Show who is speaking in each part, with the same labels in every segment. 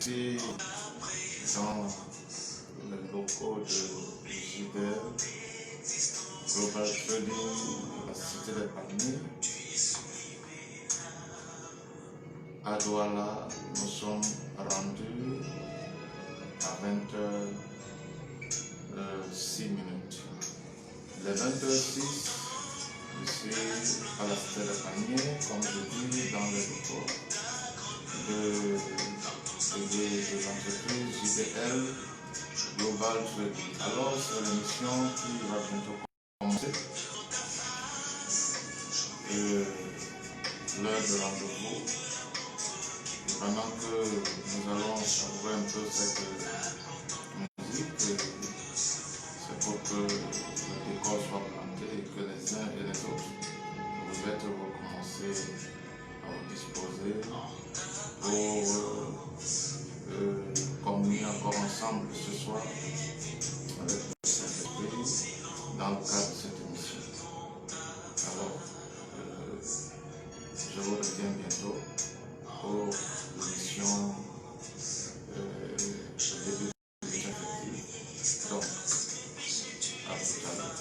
Speaker 1: ici dans les locaux de JBL, Global Trading, la cité des Palmiers. À Douala, nous sommes rendus à 20h06. Les 20h06, ici à la cité des Palmiers, comme je dis, dans les locaux de l'entreprise JBL Global Trading. Alors, c'est l'émission qui va bientôt commencer. L'heure de rendez-vous. Pendant que nous allons savourer un peu cette musique, c'est pour que le décor soit planté et que les uns et les autres, vous êtes recommencés à vous disposer pour communier encore ensemble ce soir avec le Saint-Esprit dans le cadre de cette émission. Alors, je vous reviens bientôt pour l'émission début de effective. Donc, à tout à l'heure.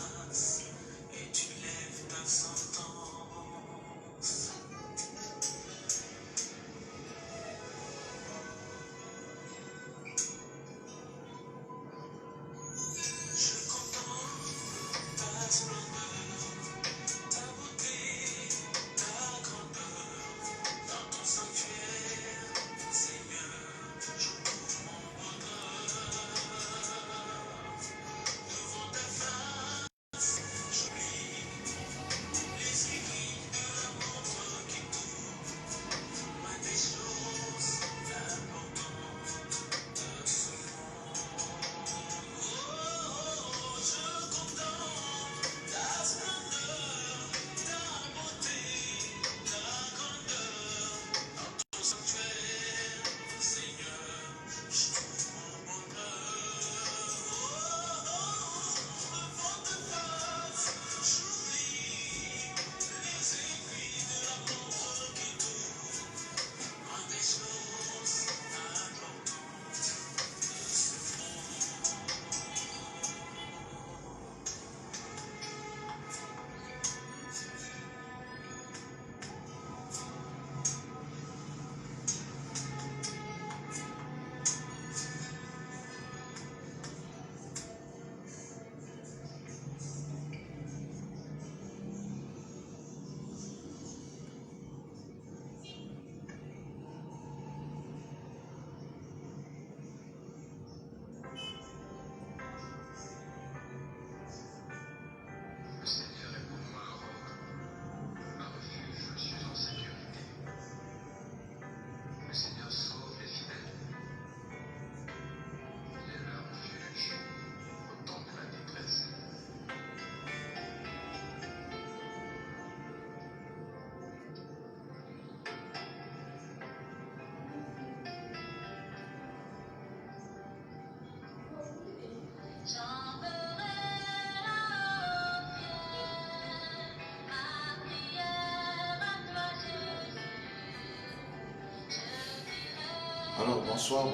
Speaker 1: Alors, bonsoir.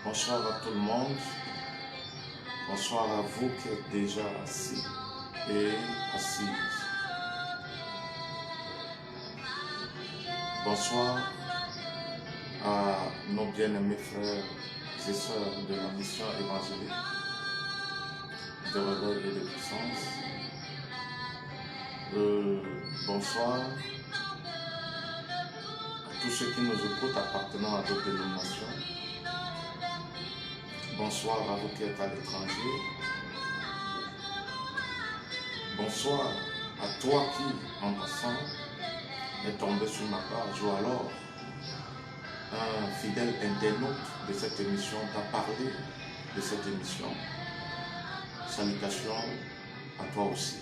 Speaker 1: Bonsoir à tout le monde. Bonsoir à vous qui êtes déjà assis et assises. Bonsoir à nos bien-aimés frères et sœurs de la mission évangélique de réveil et de puissance. Bonsoir à tous ceux qui nous écoutent appartenant à d'autres dénominations. Bonsoir à vous qui êtes à l'étranger. Bonsoir à toi qui, en passant, est tombé sur ma page ou alors un fidèle internaute de cette émission t'a parlé de cette émission. Salutations à toi aussi.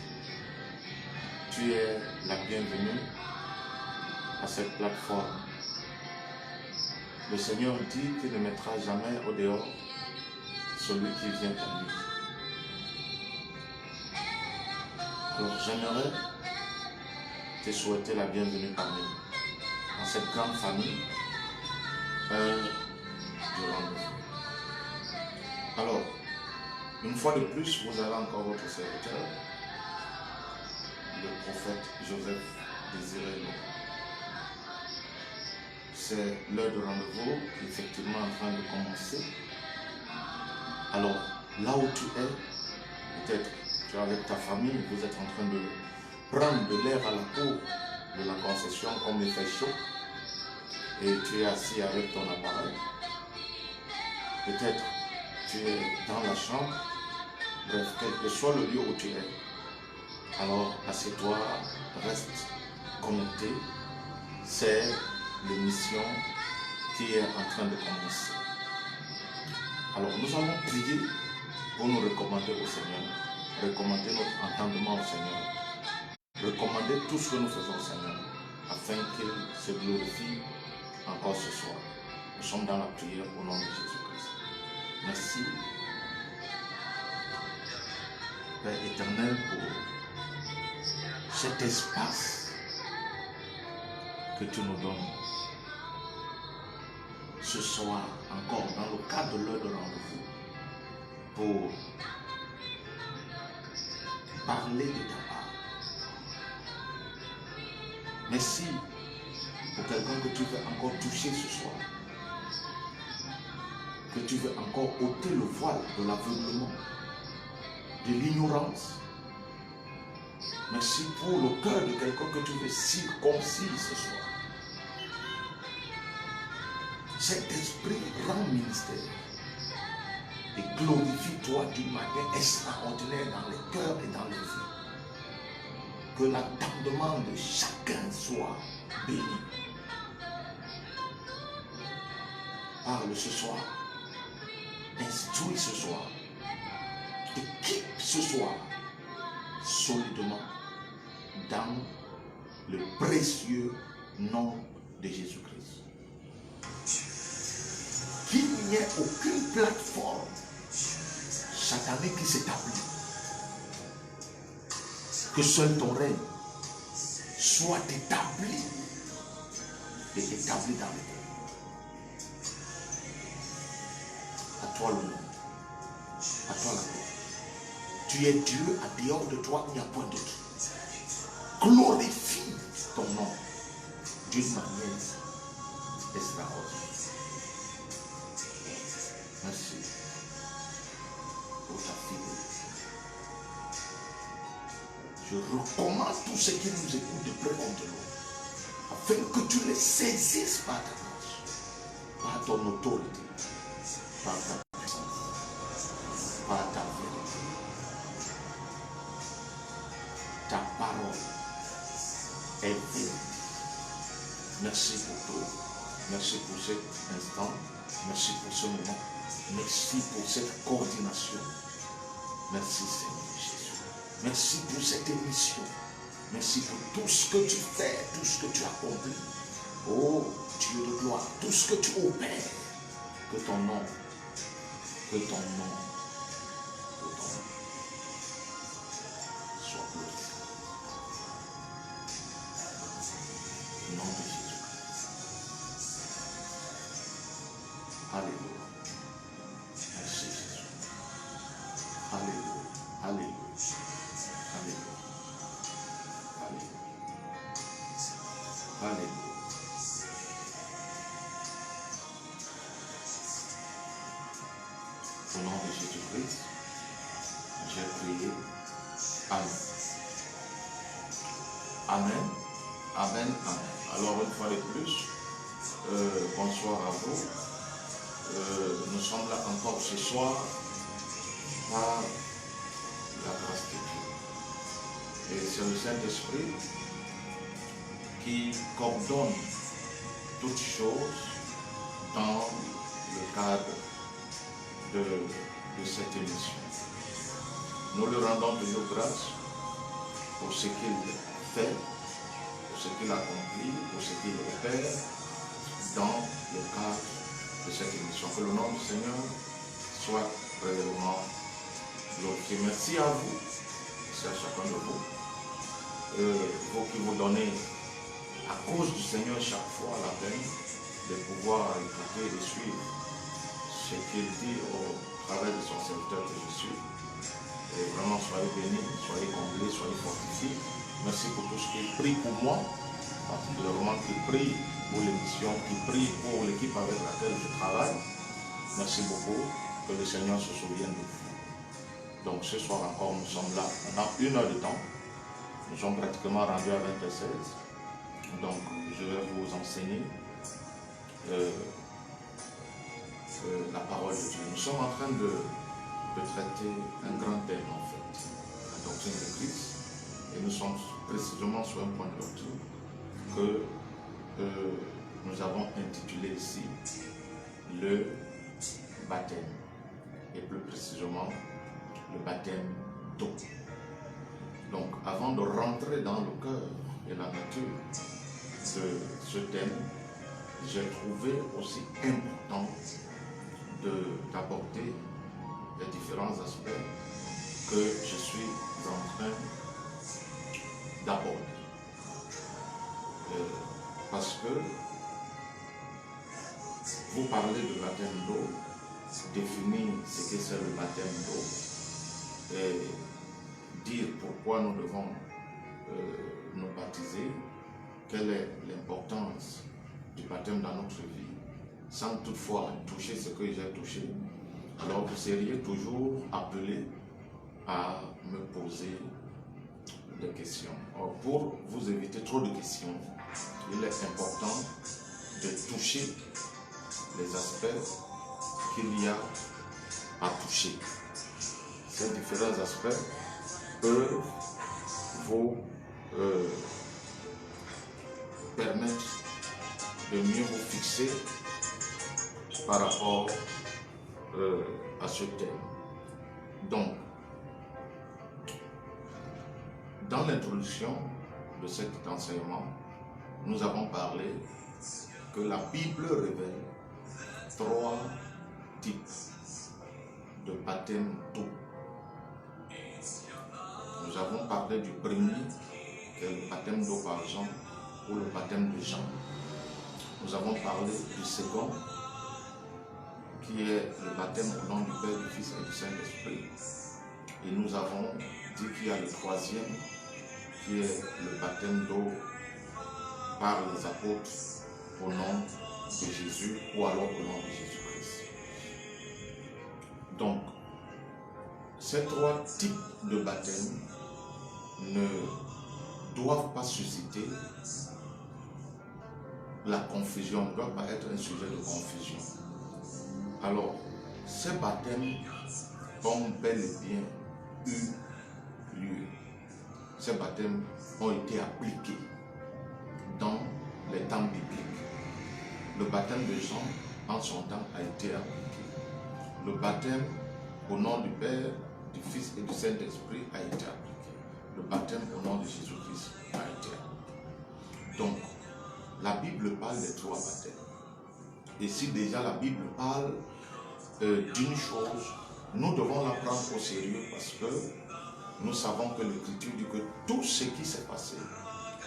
Speaker 1: Tu es la bienvenue à cette plateforme. Le Seigneur dit qu'il ne mettra jamais au dehors celui qui vient à lui. Alors j'aimerais te souhaiter la bienvenue parmi nous, dans cette grande famille heure du rendez-vous. Alors, une fois de plus, vous avez encore votre serviteur, le prophète Joseph Désiré Lobo. C'est l'heure de rendez-vous qui est effectivement en train de commencer. Alors, là où tu es, peut-être tu es avec ta famille, vous êtes en train de prendre de l'air à la cour de la concession comme il fait chaud, et tu es assis avec ton appareil. Peut-être tu es dans la chambre, bref, quel que soit le lieu où tu es. Alors, assieds-toi, reste connecté. C'est l'émission qui est en train de commencer. Alors, nous allons prier pour nous recommander au Seigneur, recommander notre entendement au Seigneur, recommander tout ce que nous faisons au Seigneur, afin qu'il se glorifie encore ce soir. Nous sommes dans la prière au nom de Jésus-Christ. Merci, Père éternel, pour cet espace que tu nous donnes ce soir, encore dans le cadre de l'heure de rendez-vous, pour parler de ta part. Merci pour quelqu'un que tu veux encore toucher ce soir, que tu veux encore ôter le voile de l'aveuglement, de l'ignorance. Merci pour le cœur de quelqu'un que tu veux circoncire ce soir. Cet esprit rend ministère et glorifie-toi d'une manière extraordinaire dans les cœurs et dans les vies. Que l'entendement de chacun soit béni. Parle ce soir, instruis ce soir, équipe ce soir solidement dans le précieux nom de Jésus-Christ. Qu'il n'y ait aucune plateforme satanique qui s'établit. Que seul ton règne soit établi et établi dans le cœur. À toi le nom, à toi la gloire. Tu es Dieu, à dehors de toi, il n'y a point d'autre. Glorifie ton nom d'une manière extraordinaire. Merci pour ta fidélité. Je recommande tous ceux qui nous écoutent de près comme de loin, afin que tu les saisisses par ta grâce, par ton autorité, par ta puissance, par ta vérité. Ta parole est vérité. Merci pour tout. Merci pour cet instant. Merci pour ce moment. Merci pour cette coordination. Merci Seigneur Jésus. Merci pour cette émission. Merci pour tout ce que tu fais, tout ce que tu accomplis. Oh Dieu de gloire, tout ce que tu opères. Que ton nom soit glorifié. Au nom de Jésus. Alléluia. Merci Jésus. Alléluia. Alléluia. Alléluia. Alléluia. Alléluia. Au nom de Jésus-Christ, j'ai prié. Amen. Amen. Amen. Amen. Alors une fois de plus, bonsoir à vous. Nous sommes là encore ce soir par la grâce de Dieu. Et c'est le Saint-Esprit qui coordonne toutes choses dans le cadre de cette émission. Nous le rendons de nos grâces pour ce qu'il fait, pour ce qu'il accomplit, pour ce qu'il opère dans le cadre de cette émission. Que le nom du Seigneur soit réellement glorifié. Merci à vous, merci à chacun de vous. Vous qui vous donnez à cause du Seigneur chaque fois la peine de pouvoir écouter et suivre ce qu'il dit au travers de son serviteur que je suis. Et vraiment, soyez bénis, soyez comblés, soyez fortifiés. Merci pour tout ce qui prie pour moi, particulièrement qui prie pour l'émission, qui prie pour l'équipe avec laquelle je travaille. Merci beaucoup, que le Seigneur se souvienne de vous. Donc ce soir encore, nous sommes là pendant 1 heure de temps. Nous sommes pratiquement rendus à 20h16. Donc je vais vous enseigner la parole de Dieu. Nous sommes en train de traiter un grand thème en fait, la doctrine de Christ. Et nous sommes précisément sur un point de doctrine que nous avons intitulé ici le baptême. Et plus précisément le baptême d'eau. Donc avant de rentrer dans le cœur et la nature de ce thème, j'ai trouvé aussi important d'aborder les différents aspects que je suis en train d'aborder. Parce que vous parlez de baptême d'eau, définir ce que c'est le baptême d'eau et dire pourquoi nous devons nous baptiser, quelle est l'importance du baptême dans notre vie, sans toutefois toucher ce que j'ai touché. Alors vous seriez toujours appelé à me poser des questions. Or, pour vous éviter trop de questions, il est important de toucher les aspects qu'il y a à toucher. Ces différents aspects peuvent vous permettre de mieux vous fixer par rapport à ce thème. Donc, dans l'introduction de cet enseignement, nous avons parlé que la Bible révèle 3 types de baptême d'eau. Nous avons parlé du premier, qui est le baptême d'eau par Jean, ou le baptême de Jean. Nous avons parlé du second, qui est le baptême au nom du Père, du Fils et du Saint-Esprit. Et nous avons dit qu'il y a le troisième, qui est le baptême d'eau par les apôtres au nom de Jésus, ou alors au nom de Jésus-Christ. Donc, ces 3 types de baptême ne doivent pas susciter la confusion, ne doivent pas être un sujet de confusion. Alors, ces baptêmes ont bel et bien eu lieu. Ces baptêmes ont été appliqués dans les temps bibliques. Le baptême de Jean, en son temps, a été appliqué. Le baptême au nom du Père, du Fils et du Saint-Esprit a été appliqué. Le baptême au nom de Jésus-Christ a été appliqué. Donc, la Bible parle des 3 baptêmes. Et si déjà la Bible parle d'une chose, nous devons la prendre au sérieux parce que nous savons que l'Écriture dit que tout ce qui s'est passé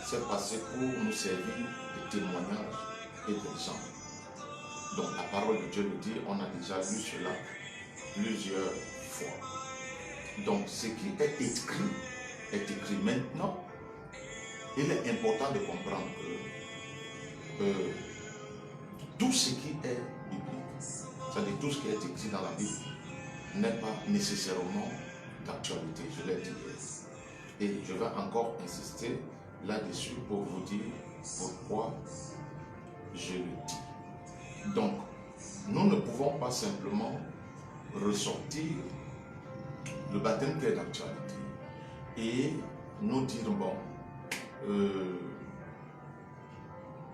Speaker 1: pour nous servir de témoignage et d'exemple. Donc la parole de Dieu le dit, on a déjà lu cela plusieurs fois. Donc ce qui est écrit maintenant. Il est important de comprendre que tout ce qui est biblique, c'est-à-dire tout ce qui est écrit dans la Bible, n'est pas nécessairement d'actualité, je l'ai dit hier. Et je vais encore insister là-dessus pour vous dire pourquoi je le dis. Donc, nous ne pouvons pas simplement ressortir le baptême qui est d'actualité et nous dire, bon,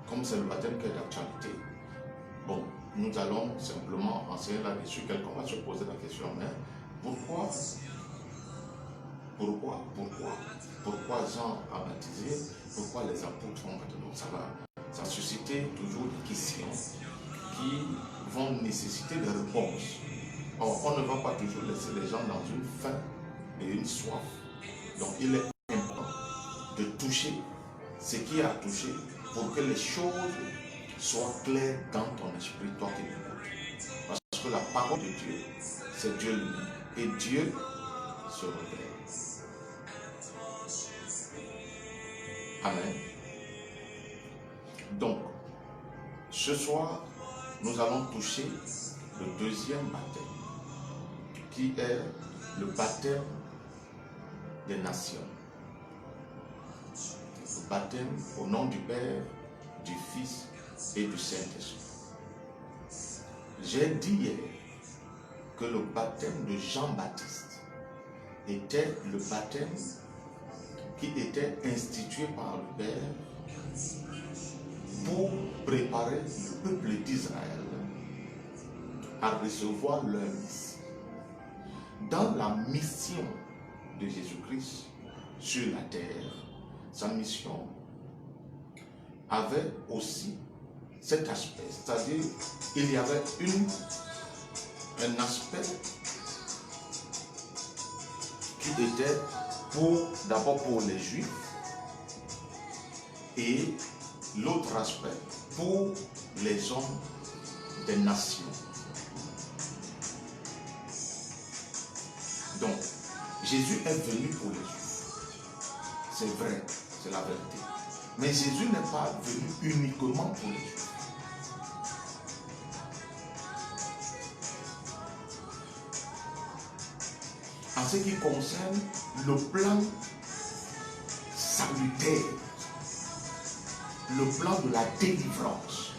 Speaker 1: comme c'est le baptême qui est d'actualité, bon, nous allons simplement enseigner là-dessus. Quelqu'un va se poser la question, mais pourquoi Jean a baptisé, pourquoi les apôtres ont baptisé? Donc ça suscite toujours des questions qui vont nécessiter des réponses. Or, on ne va pas toujours laisser les gens dans une faim et une soif. Donc, il est important de toucher ce qui a touché pour que les choses Sois clair dans ton esprit, toi qui m'écoutes. Parce que la parole de Dieu, c'est Dieu lui-même. Et Dieu se révèle. Amen. Donc, ce soir, nous allons toucher le deuxième baptême, qui est le baptême des nations. Le baptême au nom du Père, du Fils et du Saint-Esprit. J'ai dit hier que le baptême de Jean-Baptiste était le baptême qui était institué par le Père pour préparer le peuple d'Israël à recevoir leur Messie. Dans la mission de Jésus-Christ sur la terre, sa mission avait aussi cet aspect, c'est-à-dire il y avait un aspect qui était d'abord pour les Juifs et l'autre aspect pour les hommes des nations. Donc, Jésus est venu pour les Juifs. C'est vrai, c'est la vérité. Mais Jésus n'est pas venu uniquement pour les Juifs. En ce qui concerne le plan salutaire, le plan de la délivrance.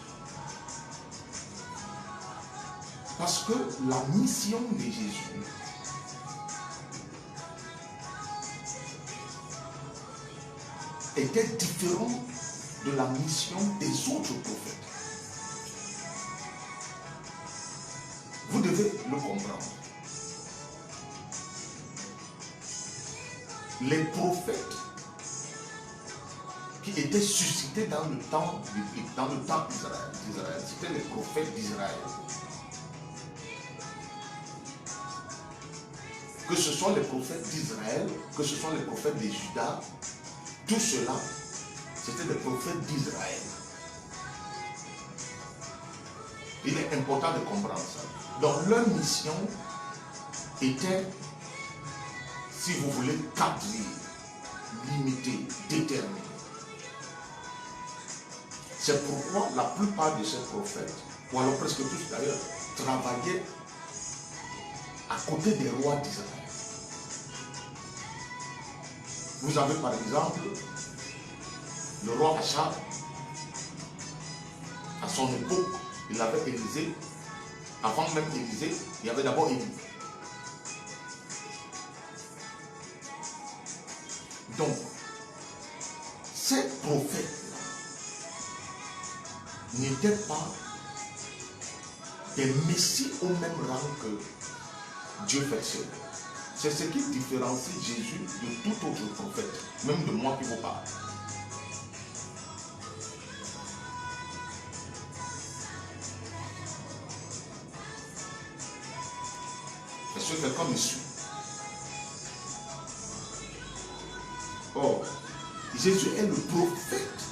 Speaker 1: Parce que la mission de Jésus était différente de la mission des autres prophètes. Vous devez le comprendre. Les prophètes qui étaient suscités dans le temps d'Israël, c'était les prophètes d'Israël. Que ce soit les prophètes d'Israël, que ce soit les prophètes de Juda, tout cela, c'était des prophètes d'Israël. Il est important de comprendre ça. Donc leur mission était, si vous voulez, cadrée, limitée, déterminée. C'est pourquoi la plupart de ces prophètes, ou alors presque tous d'ailleurs, travaillaient à côté des rois d'Israël. Vous avez par exemple le roi Achab. À son époque, il avait Élisée. Avant même Élisée, il y avait d'abord Élie. Donc, ces prophètes n'étaient pas des messies au même rang que Dieu fait seul. C'est ce qui différencie Jésus de tout autre prophète, même de moi qui vous parle. Est-ce que quelqu'un me suit? Or, Jésus est le prophète,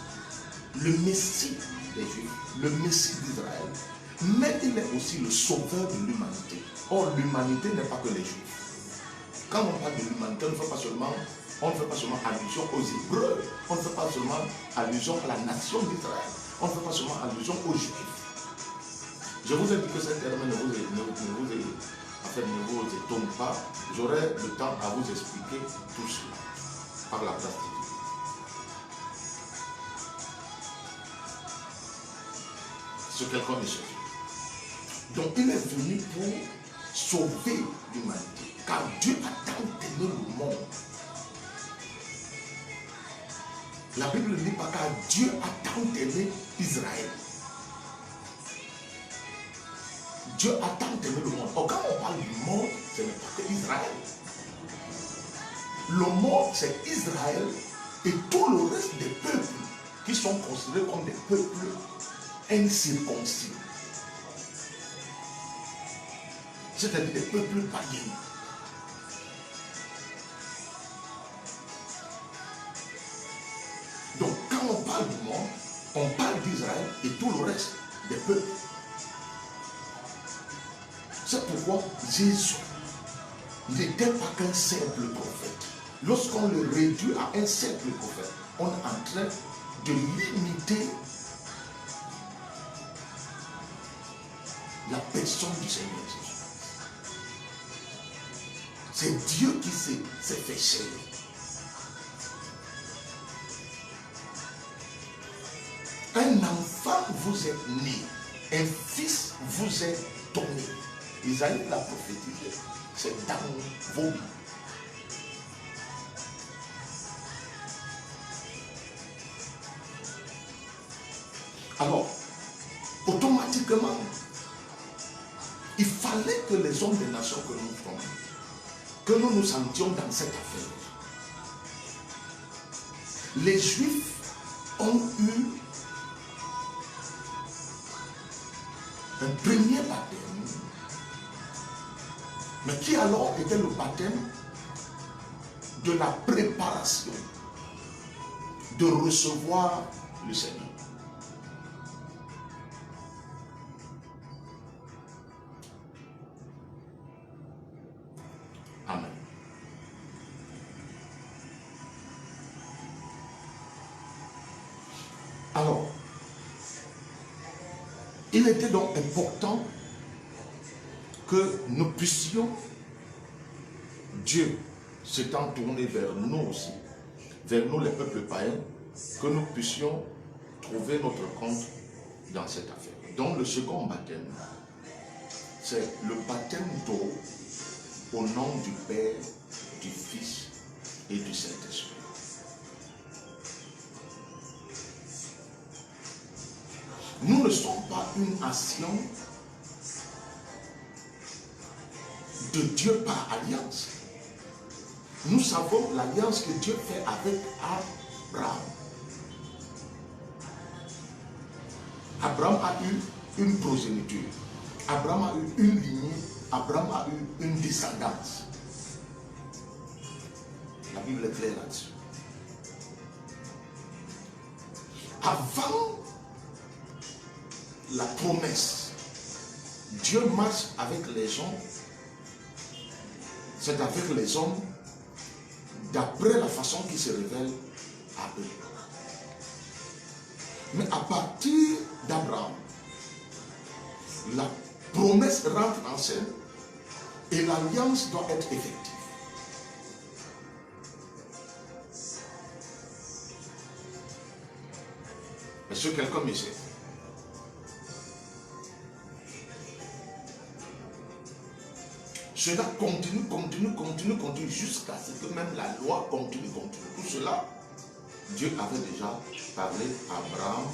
Speaker 1: le Messie des Juifs, le Messie d'Israël, mais il est aussi le sauveur de l'humanité. Or, l'humanité n'est pas que les Juifs. Quand on parle de l'humanité, on ne fait pas seulement allusion aux Hébreux, on ne fait pas seulement allusion à la nation d'Israël, on ne fait pas seulement allusion aux Juifs. Je vous ai dit que cet terme ne vous étonne pas. J'aurai le temps à vous expliquer tout cela par la grâce de Dieu. C'est quelqu'un de Jésus. Donc il est venu pour sauver l'humanité. Car Dieu a tant aimé le monde. La Bible ne dit pas car Dieu a tant aimé Israël. Dieu a tant aimé le monde. Or, quand on parle du monde, ce n'est pas que Israël. Le monde, c'est Israël et tout le reste des peuples qui sont considérés comme des peuples incirconcis. C'est-à-dire des peuples païens. Donc, quand on parle du monde, on parle d'Israël,
Speaker 2: et tout le reste des peuples. C'est pourquoi Jésus n'était pas qu'un simple prophète. Lorsqu'on le réduit à un simple prophète, on est en train de limiter la personne du Seigneur Jésus. C'est Dieu qui s'est fait chair. Un enfant vous est né, un fils vous est donné. Isaïe l'a prophétisé, c'est dans vos vies. Alors, automatiquement, il fallait que les hommes des nations que nous sommes, que nous nous sentions dans cette affaire. Les Juifs ont eu un premier baptême, mais qui alors était le baptême de la préparation de recevoir le Seigneur. Amen. Alors, il était donc important que nous puissions, Dieu s'étant tourné vers nous aussi, vers nous les peuples païens, que nous puissions trouver notre compte dans cette affaire. Donc le second baptême, c'est le baptême d'eau au nom du Père, du Fils et du Saint-Esprit. Nous ne sommes pas une nation de Dieu par alliance. Nous savons l'alliance que Dieu fait avec Abraham. Abraham a eu une progéniture. Abraham a eu une lignée. Abraham a eu une descendance. La Bible est claire là-dessus. Avant la promesse, Dieu marche avec les gens. C'est avec les hommes d'après la façon qui se révèle à eux. Mais à partir d'Abraham, la promesse rentre en scène et l'alliance doit être effective. Est-ce que quelqu'un me sait? Cela continue jusqu'à ce que même la loi continue. Tout cela, Dieu avait déjà parlé à Abraham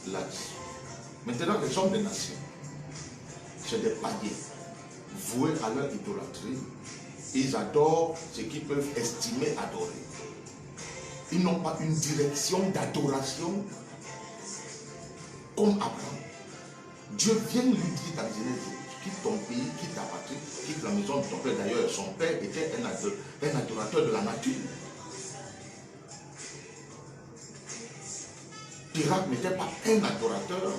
Speaker 2: là-dessus. Maintenant, les hommes des nations, c'est des païens voués à leur idolâtrie. Ils adorent ce qu'ils peuvent estimer adorer. Ils n'ont pas une direction d'adoration comme Abraham. Dieu vient lui dire dans Genèse, quitte ton pays, quitte ta patrie, quitte la maison de ton père. D'ailleurs, son père était un adorateur de la nature. Pirate n'était pas un adorateur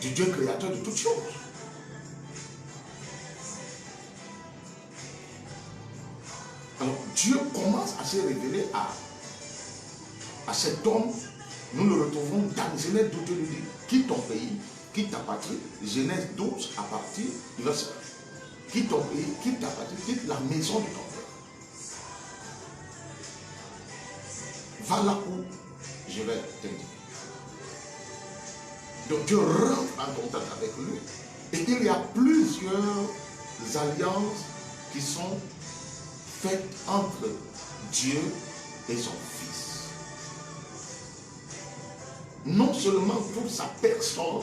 Speaker 2: du Dieu créateur de toutes choses. Alors, Dieu commence à se révéler à cet homme. Nous le retrouvons dans Genèse 12, Dieu lui dit, quitte ton pays, quitte ta patrie. Genèse 12 à partir du verset 1. Quitte ton pays, quitte ta patrie, quitte la maison de ton père. Va là où je vais t'indiquer. Donc Dieu rentre en contact avec lui. Et il y a plusieurs alliances qui sont faites entre Dieu et son Fils. Non seulement pour sa personne,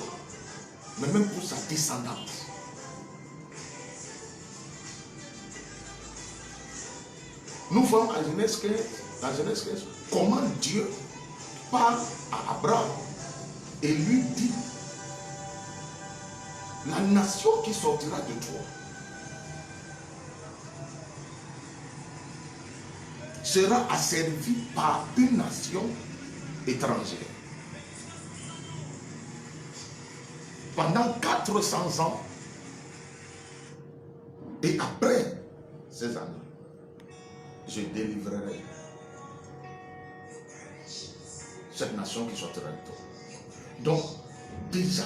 Speaker 2: mais même pour sa descendance. Nous voyons à Genèse 15, dans Genèse 15, comment Dieu parle à Abraham et lui dit, la nation qui sortira de toi sera asservie par une nation étrangère. pendant 400 ans, et après ces années, je délivrerai cette nation qui sortira de toi. Donc, déjà,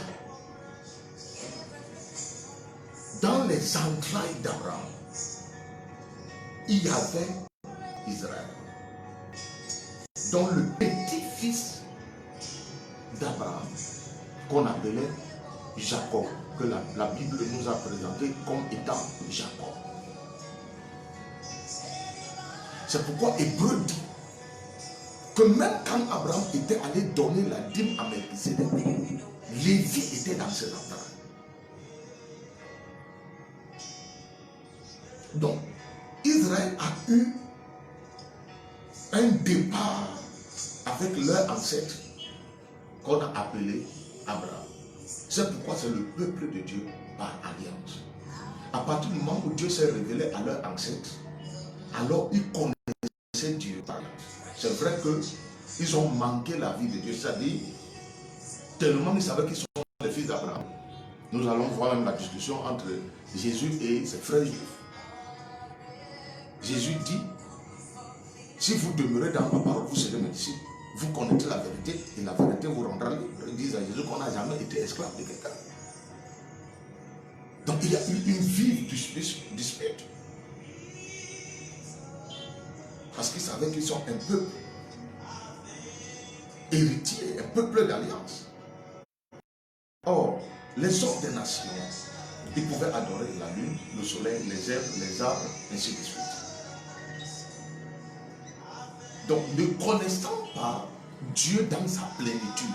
Speaker 2: dans les entrailles d'Abraham, il y avait Israël, dont le petit-fils d'Abraham, qu'on appelait Jacob, que la Bible nous a présenté comme étant Jacob. C'est pourquoi Hébreu dit que même quand Abraham était allé donner la dîme à Melchisédek, Lévi était dans ses entrailles. Donc, Israël a eu un départ avec leur ancêtre qu'on a appelé Abraham. C'est pourquoi c'est le peuple de Dieu par alliance. À partir du moment où Dieu s'est révélé à leur ancêtre, alors ils connaissaient Dieu par alliance. C'est vrai qu'ils ont manqué la vie de Dieu, c'est-à-dire tellement ils savaient qu'ils sont les fils d'Abraham. Nous allons voir même la discussion entre Jésus et ses frères juifs. Jésus dit, si vous demeurez dans ma parole, vous serez mes disciples. Vous connaîtrez la vérité et la vérité vous rendra libre. Ils disent à Jésus qu'on n'a jamais été esclave de quelqu'un. Donc il y a eu une vive dispute. Parce qu'ils savaient qu'ils sont un peuple héritier, un peuple d'alliance. Or, les autres des nations, ils pouvaient adorer la lune, le soleil, les herbes, les arbres, ainsi de suite. Donc, ne connaissant pas Dieu dans sa plénitude,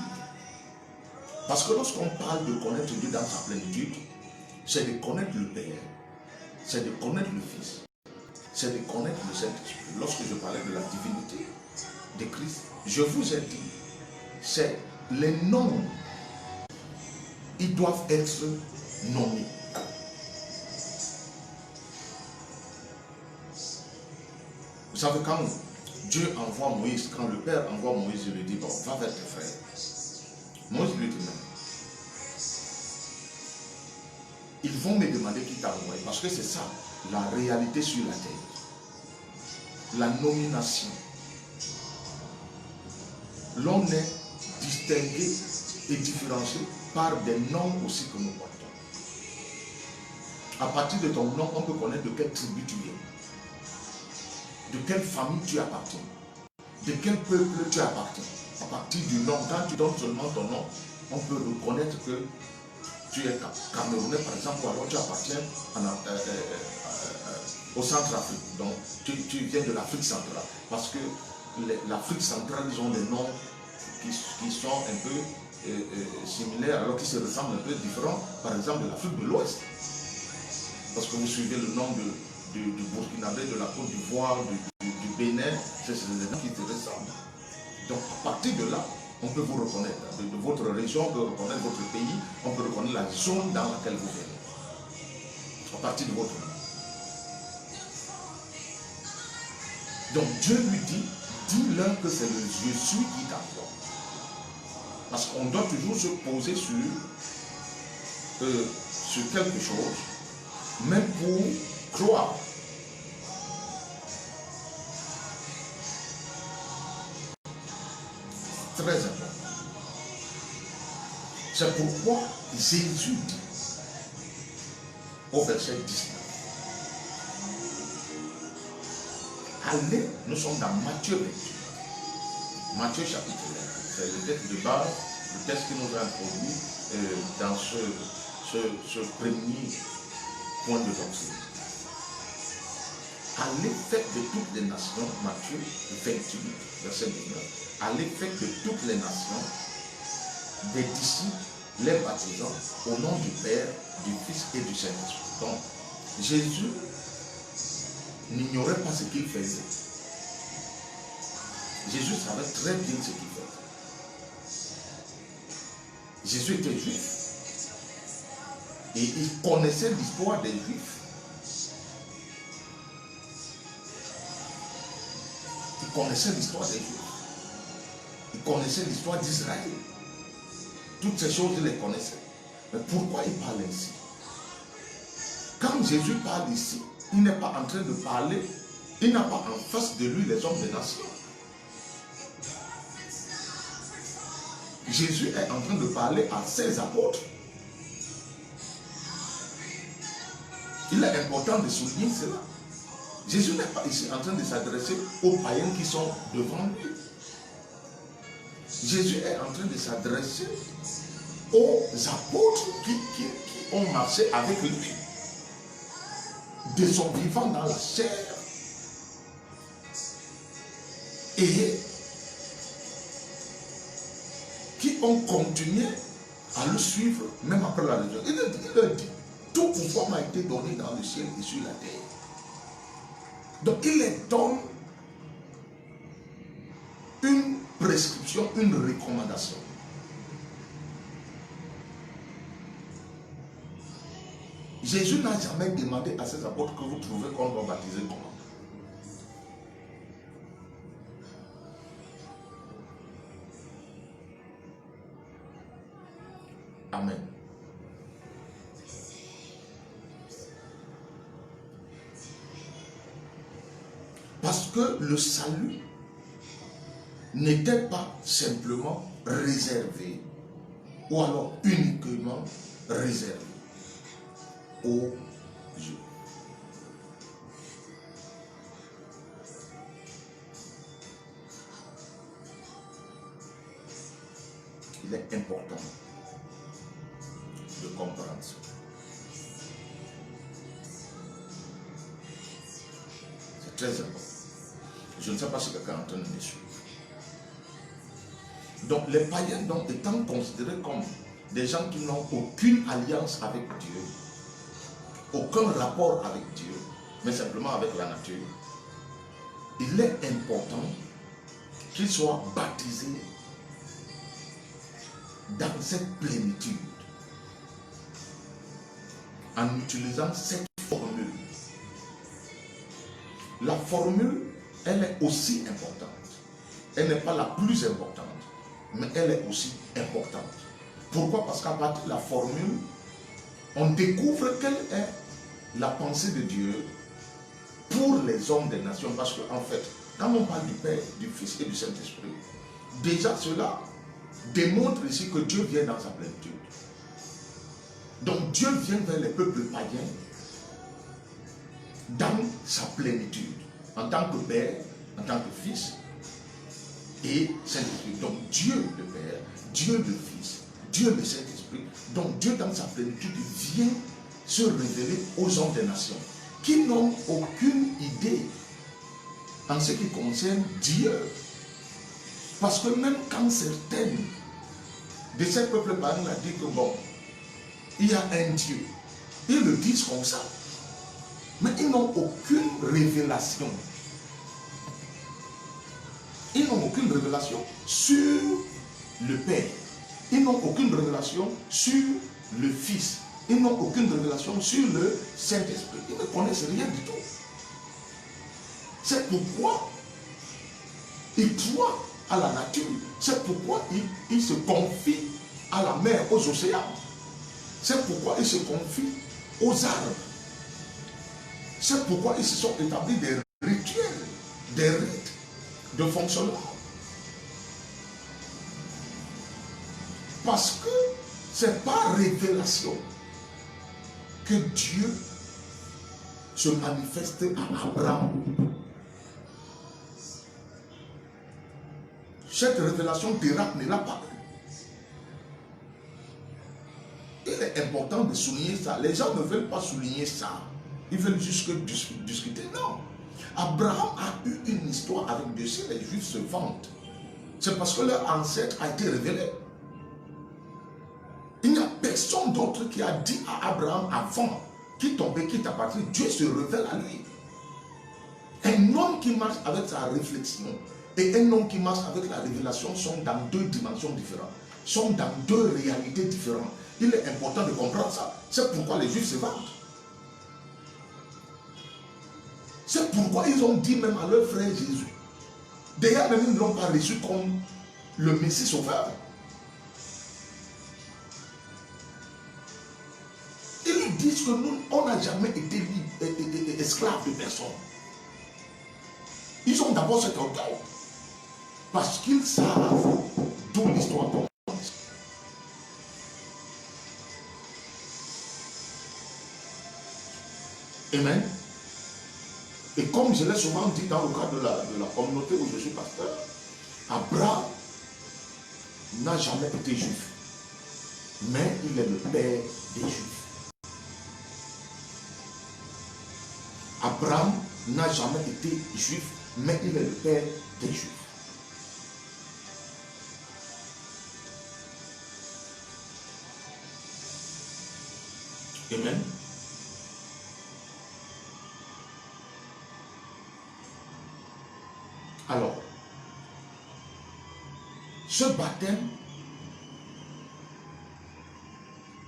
Speaker 2: parce que lorsqu'on parle de connaître Dieu dans sa plénitude, c'est de connaître le Père, c'est de connaître le Fils, c'est de connaître le Saint-Esprit. Lorsque je parlais de la divinité de Christ, je vous ai dit, c'est les noms, ils doivent être nommés. Vous savez, quand Dieu envoie Moïse, quand le Père envoie Moïse, il lui dit, bon, va vers tes frères. Moïse lui dit, non. Ils vont me demander qui t'a envoyé, parce que c'est ça, la réalité sur la terre. La nomination. L'on est distingué et différencié par des noms aussi que nous portons. À partir de ton nom, on peut connaître de quelle tribu tu viens. De quelle famille tu appartiens, de quel peuple tu appartiens. À partir du nom, quand tu donnes seulement ton nom, on peut reconnaître que tu es Camerounais par exemple, ou alors tu appartiens au Centrafrique. Donc tu viens de l'Afrique centrale. Parce que l'Afrique centrale, ils ont des noms qui sont un peu similaires, alors qu'ils se ressemblent un peu différents. Par exemple, de l'Afrique de l'Ouest. Parce que vous suivez le nom du Burkinabé, de la Côte d'Ivoire, du Bénin, c'est des noms qui se ressemblent. Donc à partir de là, on peut vous reconnaître. De votre région, on peut reconnaître votre pays, on peut reconnaître la zone dans laquelle vous venez. À partir de votre nom. Donc Dieu lui dit, dis-leur que c'est le Jésus qui t'envoie. Parce qu'on doit toujours se poser sur quelque chose, même pour croire. Très important. C'est pourquoi Jésus dit au verset 19, allez, nous sommes dans Matthieu 28. Matthieu chapitre 28. C'est le texte de base, le texte qui nous a introduit dans ce premier point de doctrine. Allez, faites de toutes les nations, Matthieu 28, verset 19. Allez, faites de toutes les nations des disciples, les baptisants au nom du Père, du Fils et du Saint-Esprit. Donc, Jésus n'ignorait pas ce qu'il faisait. Jésus savait très bien ce qu'il faisait. Jésus était juif. Et il connaissait l'histoire des Juifs. Il connaissait l'histoire des Juifs. Il connaissait l'histoire d'Israël. Toutes ces choses, il les connaissait. Mais pourquoi il parle ainsi? Quand Jésus parle ici, il n'est pas en train de parler, il n'a pas en face de lui les hommes des nations. Jésus est en train de parler à ses apôtres. Il est important de souligner cela. Jésus n'est pas ici en train de s'adresser aux païens qui sont devant lui. Jésus est en train de s'adresser aux apôtres qui ont marché avec lui, de son vivant dans la chair, et qui ont continué à le suivre même après la résurrection. Il leur dit, tout pouvoir m'a été donné dans le ciel et sur la terre. Donc il leur donne une prescription, une recommandation. Jésus n'a jamais demandé à ses apôtres que vous trouvez qu'on doit baptiser comment. Amen. Parce que le salut n'était pas simplement réservé ou alors uniquement réservé aux Juifs. Il est important de comprendre ça. C'est très important. Je ne sais pas si quelqu'un est en train de me suivre. Donc les païens, donc, étant considérés comme des gens qui n'ont aucune alliance avec Dieu, aucun rapport avec Dieu, mais simplement avec la nature, il est important qu'ils soient baptisés dans cette plénitude, en utilisant cette formule. La formule, elle est aussi importante. Elle n'est pas la plus importante, mais elle est aussi importante. Pourquoi? Parce qu'à partir de la formule, on découvre quelle est la pensée de Dieu pour les hommes des nations. Parce qu'en fait, quand on parle du Père, du Fils et du Saint-Esprit, déjà cela démontre ici que Dieu vient dans sa plénitude. Donc Dieu vient vers les peuples païens dans sa plénitude, en tant que Père, en tant que Fils et Saint-Esprit. Donc Dieu le Père, Dieu le Fils, Dieu le Saint-Esprit. Donc Dieu dans sa plénitude vient se révéler aux hommes des nations qui n'ont aucune idée en ce qui concerne Dieu. Parce que même quand certaines de ces peuples païens ont dit que bon, il y a un Dieu, ils le disent comme ça, mais ils n'ont aucune révélation. Ils n'ont aucune révélation sur le Père. Ils n'ont aucune révélation sur le Fils. Ils n'ont aucune révélation sur le Saint-Esprit. Ils ne connaissent rien du tout. C'est pourquoi ils croient à la nature. C'est pourquoi ils se confient à la mer, aux océans. C'est pourquoi ils se confient aux arbres. C'est pourquoi ils se sont établis des rituels, des rites de fonctionnement. Parce que c'est par révélation que Dieu se manifeste à Abraham. Cette révélation directe ne l'a pas eu. Il est important de souligner ça. Les gens ne veulent pas souligner ça. Ils veulent juste discuter. Non. Abraham a eu une histoire avec Dieu. Si les Juifs se vantent, c'est parce que leur ancêtre a été révélé. Il n'y a personne d'autre qui a dit à Abraham avant qu'il tombait, qu'il t'appartient. Dieu se révèle à lui. Un homme qui marche avec sa réflexion et un homme qui marche avec la révélation sont dans deux dimensions différentes, sont dans deux réalités différentes. Il est important de comprendre ça. C'est pourquoi les Juifs se vantent. C'est pourquoi ils ont dit même à leur frère Jésus. D'ailleurs, même ils ne l'ont pas reçu comme le Messie sauveur. Puisque nous, on n'a jamais été esclaves de personne. Ils ont d'abord cet orgueil. Parce qu'ils savent d'où l'histoire commence. Amen. Et comme je l'ai souvent dit dans le cadre de la communauté où je suis pasteur, Abraham n'a jamais été juif, mais il est le père des juifs. Abraham n'a jamais été juif, mais il est le père des juifs. Amen. Alors, ce baptême,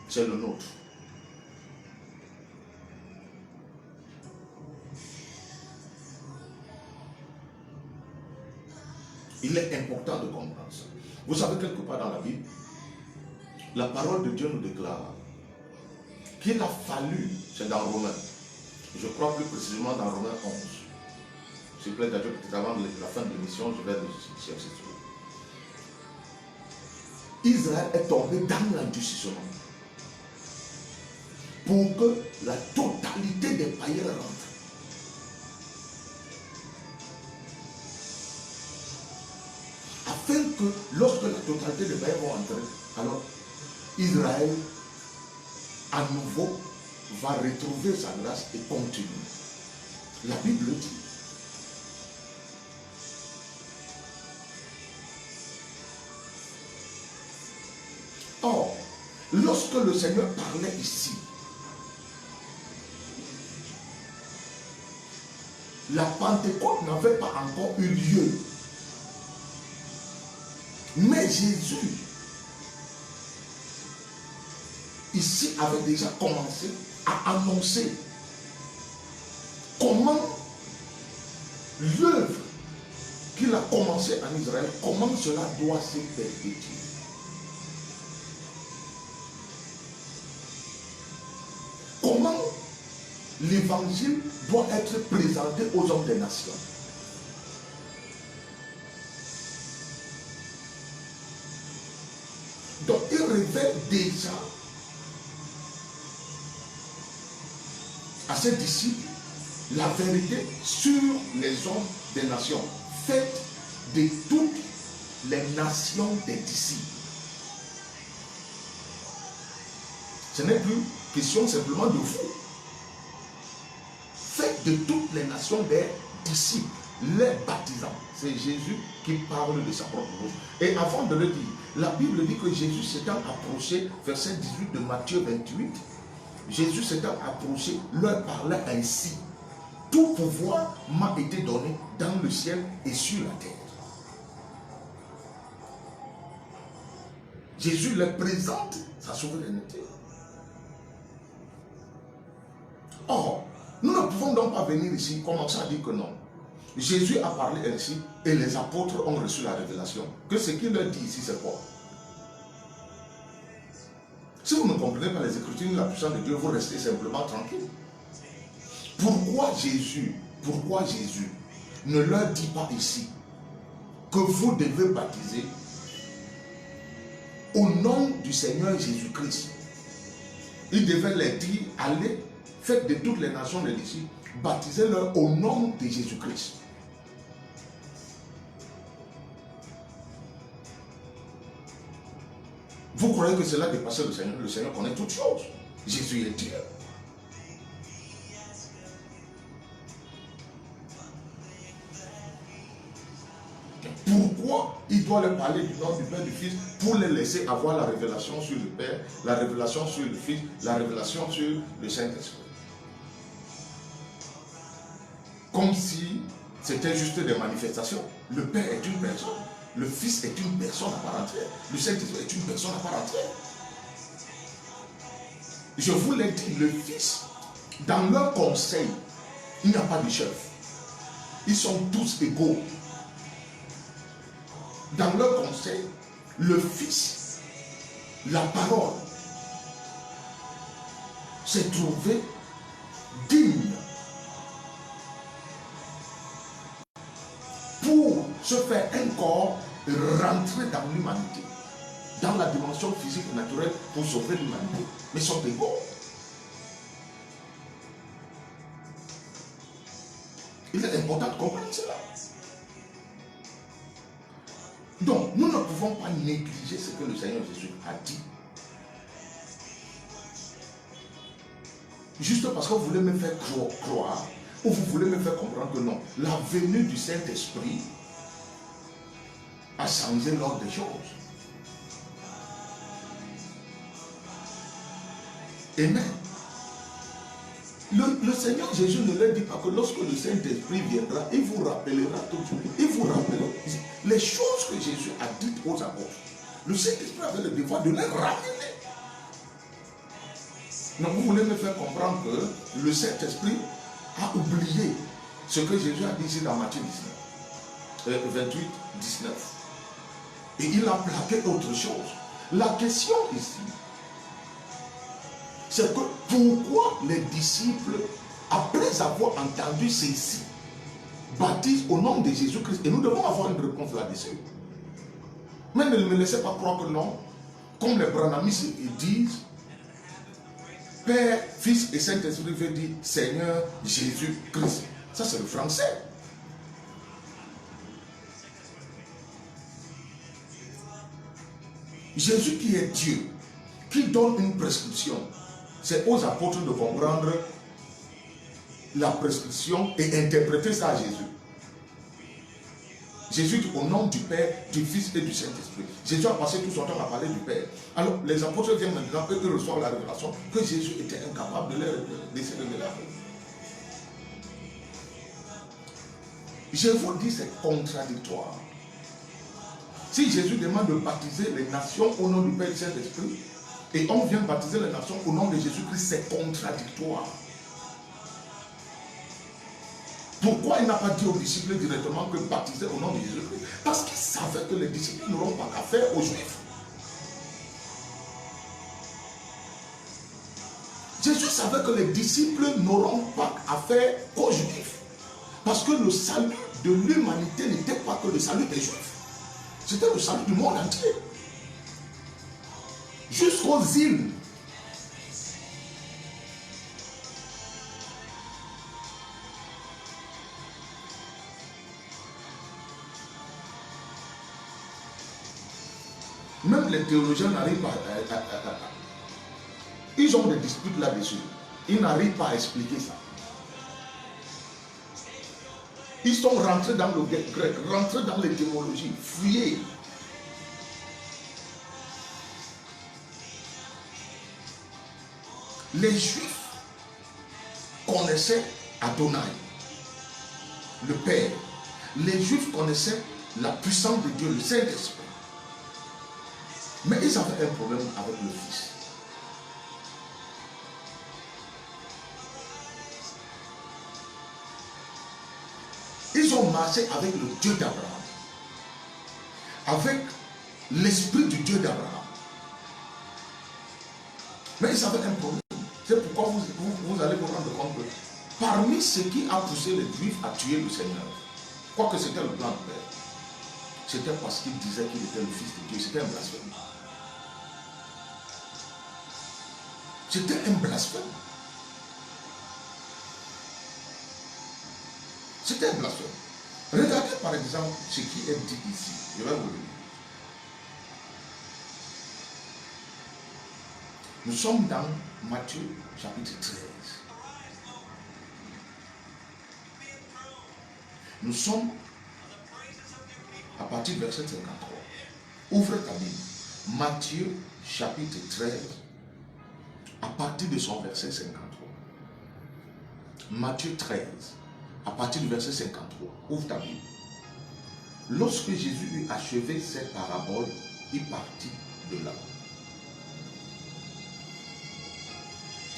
Speaker 2: c'est le nôtre. Il est important de comprendre ça. Vous savez, quelque part dans la Bible, la parole de Dieu nous déclare qu'il a fallu, c'est dans Romains, je crois plus précisément dans Romains 11. S'il vous plaît, peut-être avant la fin de l'émission, je vais le chercher. Israël est tombé dans l'endurcissement pour que la totalité des païens rentrent. Afin que lorsque la totalité des païens vont entrer, alors Israël à nouveau va retrouver sa grâce et continuer. La Bible dit. Or, lorsque le Seigneur parlait ici, la Pentecôte n'avait pas encore eu lieu. Mais Jésus, ici, avait déjà commencé à annoncer comment l'œuvre qu'il a commencé en Israël, comment cela doit se perpétuer. Comment l'évangile doit être présenté aux hommes des nations. Donc il révèle déjà à ses disciples la vérité sur les hommes des nations, faite de toutes les nations des disciples. Ce n'est plus question simplement de vous. Faites de toutes les nations des disciples, les baptisants. C'est Jésus qui parle de sa propre bouche. Et avant de le dire, la Bible dit que Jésus s'étant approché, verset 18 de Matthieu 28, Jésus s'étant approché, leur parlait ainsi. Tout pouvoir m'a été donné dans le ciel et sur la terre. Jésus leur présente sa souveraineté. Or, nous ne pouvons donc pas venir ici commencer à dire que non. Jésus a parlé ainsi et les apôtres ont reçu la révélation. Que ce qu'il leur dit ici, c'est quoi? Si vous ne comprenez pas les Écritures ni la puissance de Dieu, vous restez simplement tranquille. Pourquoi Jésus ne leur dit pas ici que vous devez baptiser au nom du Seigneur Jésus-Christ? Il devait leur dire, allez, faites de toutes les nations des disciples, baptisez-leur au nom de Jésus-Christ. Vous croyez que cela dépasse le Seigneur? Le Seigneur connaît toutes choses. Jésus est Dieu. Pourquoi il doit leur parler du nom du Père et du Fils pour les laisser avoir la révélation sur le Père, la révélation sur le Fils, la révélation sur le Saint-Esprit? Comme si c'était juste des manifestations. Le Père est une personne, le Fils est une personne à part entière, le Saint-Esprit est une personne à part entière. Je vous l'ai dit, le Fils, dans leur conseil, il n'y a pas de chef. Ils sont tous égaux. Dans leur conseil, le Fils, la parole, s'est trouvé digne pour se faire un corps rentrer dans l'humanité, dans la dimension physique et naturelle pour sauver l'humanité. Mais ils sont égaux. Il est important de comprendre cela. Donc, nous ne pouvons pas négliger ce que le Seigneur Jésus a dit. Juste parce que vous voulez me faire croire, ou vous voulez me faire comprendre que non, la venue du Saint-Esprit a changé l'ordre des choses. Amen. Le Seigneur Jésus ne leur dit pas que lorsque le Saint-Esprit viendra, il vous rappellera tout de suite. Il vous rappellera les choses que Jésus a dites aux apôtres. Le Saint-Esprit avait le devoir de les rappeler. Donc vous voulez me faire comprendre que le Saint-Esprit a oublié ce que Jésus a dit ici dans Matthieu 28, 19. Et il a plaqué autre chose. La question ici, c'est que pourquoi les disciples, après avoir entendu ceci, baptisent au nom de Jésus-Christ? Et nous devons avoir une réponse là-dessus. Mais ne me laissez pas croire que non. Comme les branhamistes disent, Père, Fils et Saint-Esprit veut dire Seigneur Jésus-Christ. Ça c'est le français. Jésus qui est Dieu, qui donne une prescription, c'est aux apôtres de comprendre la prescription et interpréter ça à Jésus. Jésus dit au nom du Père, du Fils et du Saint-Esprit. Jésus a passé tout son temps à parler du Père. Alors les apôtres viennent maintenant, eux reçoivent la révélation que Jésus était incapable de les révéler. Je vous dis, c'est contradictoire. Si Jésus demande de baptiser les nations au nom du Père et du Saint-Esprit, et on vient baptiser les nations au nom de Jésus-Christ, c'est contradictoire. Pourquoi il n'a pas dit aux disciples directement que baptiser au nom de Jésus-Christ? Parce qu'il savait que les disciples n'auront pas qu'à faire aux Juifs. Jésus savait que les disciples n'auront pas à faire qu'aux Juifs. Parce que le salut de l'humanité n'était pas que le salut des Juifs. C'était le salut du monde entier. Jusqu'aux îles. Même les théologiens n'arrivent pas ils ont des disputes là-dessus. Ils n'arrivent pas à expliquer ça. Ils sont rentrés dans le grec, rentrés dans l'étymologie, fouillés. Les Juifs connaissaient Adonai, le Père. Les Juifs connaissaient la puissance de Dieu, le Saint-Esprit. Mais ils avaient un problème avec le Fils. Ils ont marché avec le Dieu d'Abraham, avec l'esprit du Dieu d'Abraham. Mais ils avaient un problème. C'est pourquoi vous allez vous rendre compte que parmi ce qui a poussé les Juifs à tuer le Seigneur, quoique c'était le plan de Père, c'était parce qu'il disait qu'il était le Fils de Dieu. C'était un blasphème. C'était un blasphème. C'était un blasphème. Regardez par exemple ce qui est dit ici. Je vais vous le dire. Nous sommes dans Matthieu chapitre 13. Nous sommes à partir du verset 53. Ouvre ta Bible. Matthieu chapitre 13, à partir de son verset 53. Matthieu 13, à partir du verset 53. Ouvre ta Bible. Lorsque Jésus eut achevé cette parabole, il partit de là.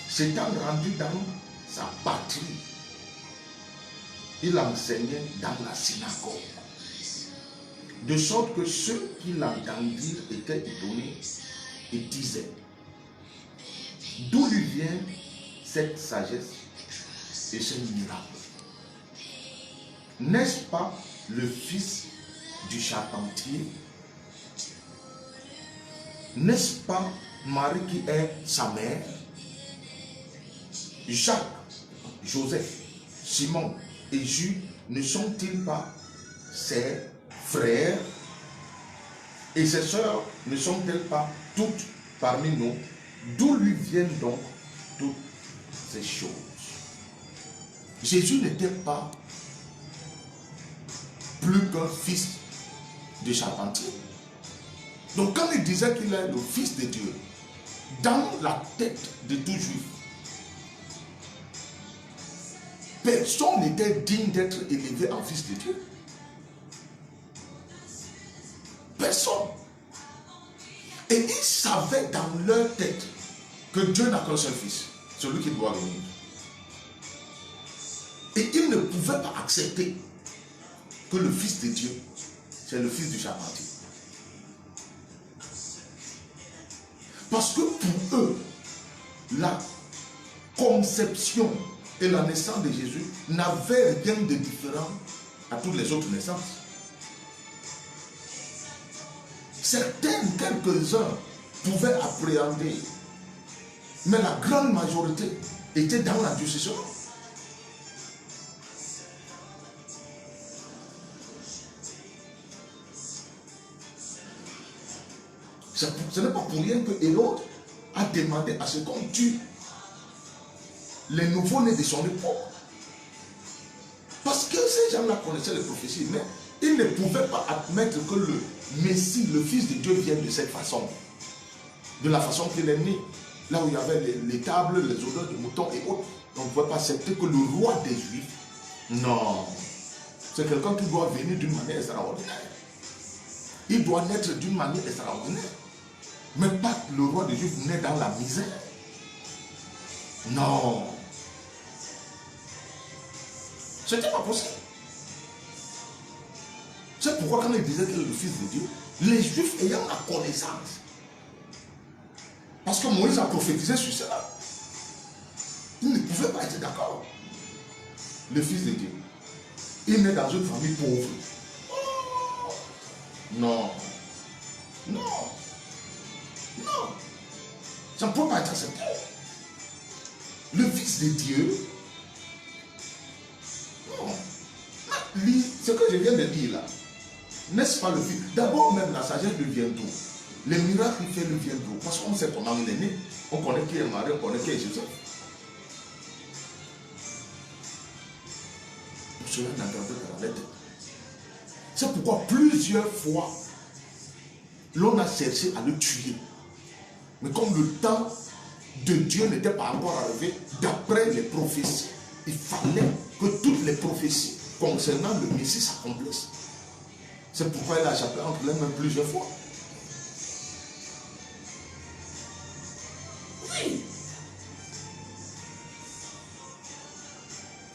Speaker 2: S'étant rendu dans sa patrie, il enseignait dans la synagogue. De sorte que ceux qui l'entendirent étaient étonnés et disaient: d'où lui vient cette sagesse et ce miracle? N'est-ce pas le fils du charpentier? N'est-ce pas Marie qui est sa mère? Jacques, Joseph, Simon et Jude ne sont-ils pas ses frères? Et ses sœurs ne sont-elles pas toutes parmi nous? D'où lui viennent donc toutes ces choses? Jésus n'était pas plus qu'un fils de charpentier. Donc quand il disait qu'il est le fils de Dieu, dans la tête de tout juif, personne n'était digne d'être élevé en fils de Dieu. Personne. Et ils savaient dans leur tête que Dieu n'a qu'un seul fils, celui qui doit venir. Et ils ne pouvaient pas accepter que le fils de Dieu, c'est le fils du charpentier. Parce que pour eux, la conception et la naissance de Jésus n'avaient rien de différent à toutes les autres naissances. Certains, quelques-uns, pouvaient appréhender, mais la grande majorité était dans la discussion. Ce n'est pas pour rien que Hérode a demandé à ce qu'on tue les nouveaux-nés de son époque. Parce que ces gens-là connaissaient les prophéties, mais ils ne pouvaient pas admettre que le Messie, le Fils de Dieu, vienne de cette façon. De la façon qu'il est né. Là où il y avait les tables, les odeurs de moutons et autres. On ne pouvait pas accepter que le roi des Juifs, non, c'est quelqu'un qui doit venir d'une manière extraordinaire. Il doit naître d'une manière extraordinaire. Mais pas le roi des Juifs naît dans la misère. Non. C'était pas possible. C'est pourquoi quand il disait qu'il est le Fils de Dieu, les Juifs ayant la connaissance, parce que Moïse a prophétisé sur cela, ils ne pouvaient pas être d'accord. Le Fils de Dieu, il naît dans une famille pauvre. Oh, non. Non. Non. Ça ne peut pas être accepté. Le Fils de Dieu, non. Lis ce que je viens de dire là. N'est-ce pas le Fils? D'abord même la sagesse lui vient d'où? Les miracles qu'il fait lui viennent d'où? Parce qu'on sait comment il est né. On connaît qui est Marie, on connaît qui est Joseph. Pour cela, n'a gardé que la lettre. C'est pourquoi plusieurs fois, l'on a cherché à le tuer. Mais comme le temps de Dieu n'était pas encore arrivé, d'après les prophéties, il fallait que toutes les prophéties concernant le Messie s'accomplissent. C'est pourquoi il a échappé entre les mains plusieurs fois. Oui.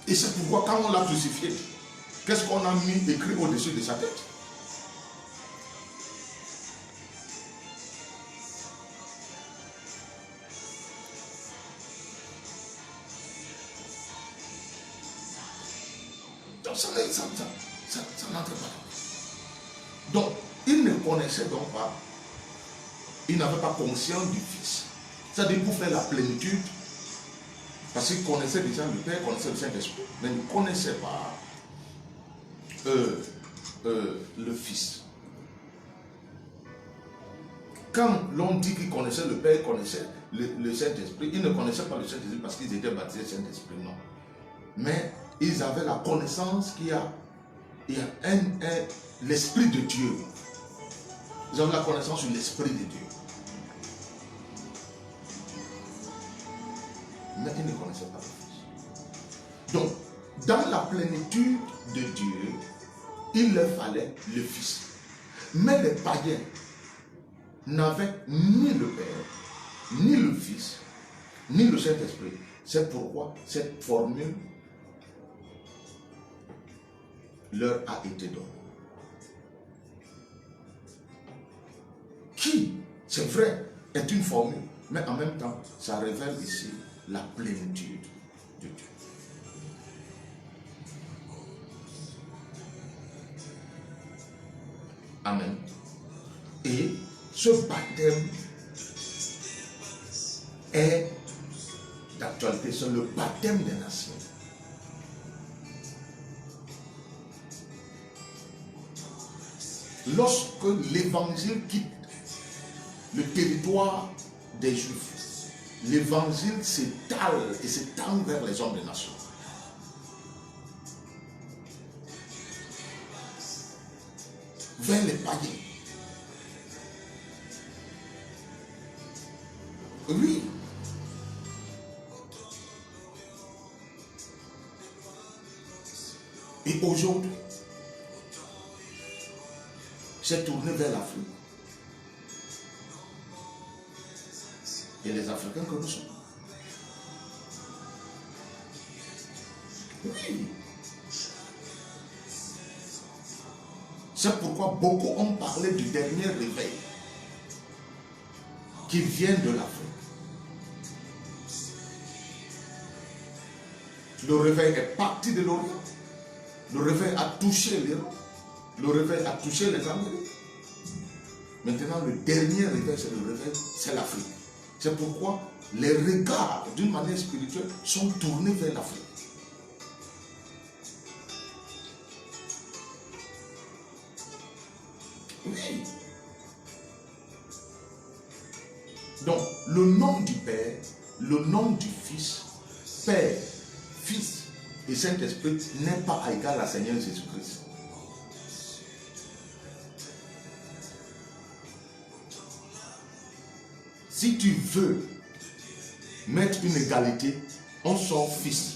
Speaker 2: Et c'est pourquoi quand on l'a crucifié, qu'est-ce qu'on a mis écrit au-dessus de sa tête? Donc ça n'entre pas. Donc, il ne connaissait donc pas, il n'avait pas conscience du Fils. C'est-à-dire pour faire la plénitude, parce qu'il connaissait déjà le Père, connaissait le Saint-Esprit, mais il ne connaissait pas le Fils. Quand l'on dit qu'il connaissait le Père, il connaissait le Saint-Esprit, il ne connaissait pas le Saint-Esprit parce qu'ils étaient baptisés Saint-Esprit, non. Mais ils avaient la connaissance qu'il y a l'Esprit de Dieu. Ils avaient la connaissance sur l'Esprit de Dieu. Mais ils ne connaissaient pas le Fils. Donc, dans la plénitude de Dieu, il leur fallait le Fils. Mais les païens n'avaient ni le Père, ni le Fils, ni le Saint-Esprit. C'est pourquoi cette formule leur a été donnée. Qui, c'est vrai, est une formule, mais en même temps, ça révèle ici la plénitude de Dieu. Amen. Et ce baptême est d'actualité, c'est le baptême des nations. Lorsque l'évangile quitte le territoire des Juifs, l'évangile s'étale et s'étend vers les hommes des nations. Vers les païens. Oui. Et aujourd'hui, c'est tourné vers l'Afrique. Et les Africains que nous sommes. Oui. C'est pourquoi beaucoup ont parlé du dernier réveil qui vient de l'Afrique. Le réveil est parti de l'Orient. Le réveil a touché l'Europe. Le réveil a touché les Amériques. Maintenant, le dernier réveil, c'est le réveil, c'est l'Afrique. C'est pourquoi les regards, d'une manière spirituelle, sont tournés vers l'Afrique. Oui. Donc, le nom du Père, le nom du Fils, Père, Fils et Saint-Esprit n'est pas égal à Seigneur Jésus-Christ. Si tu veux mettre une égalité, on sort Fils.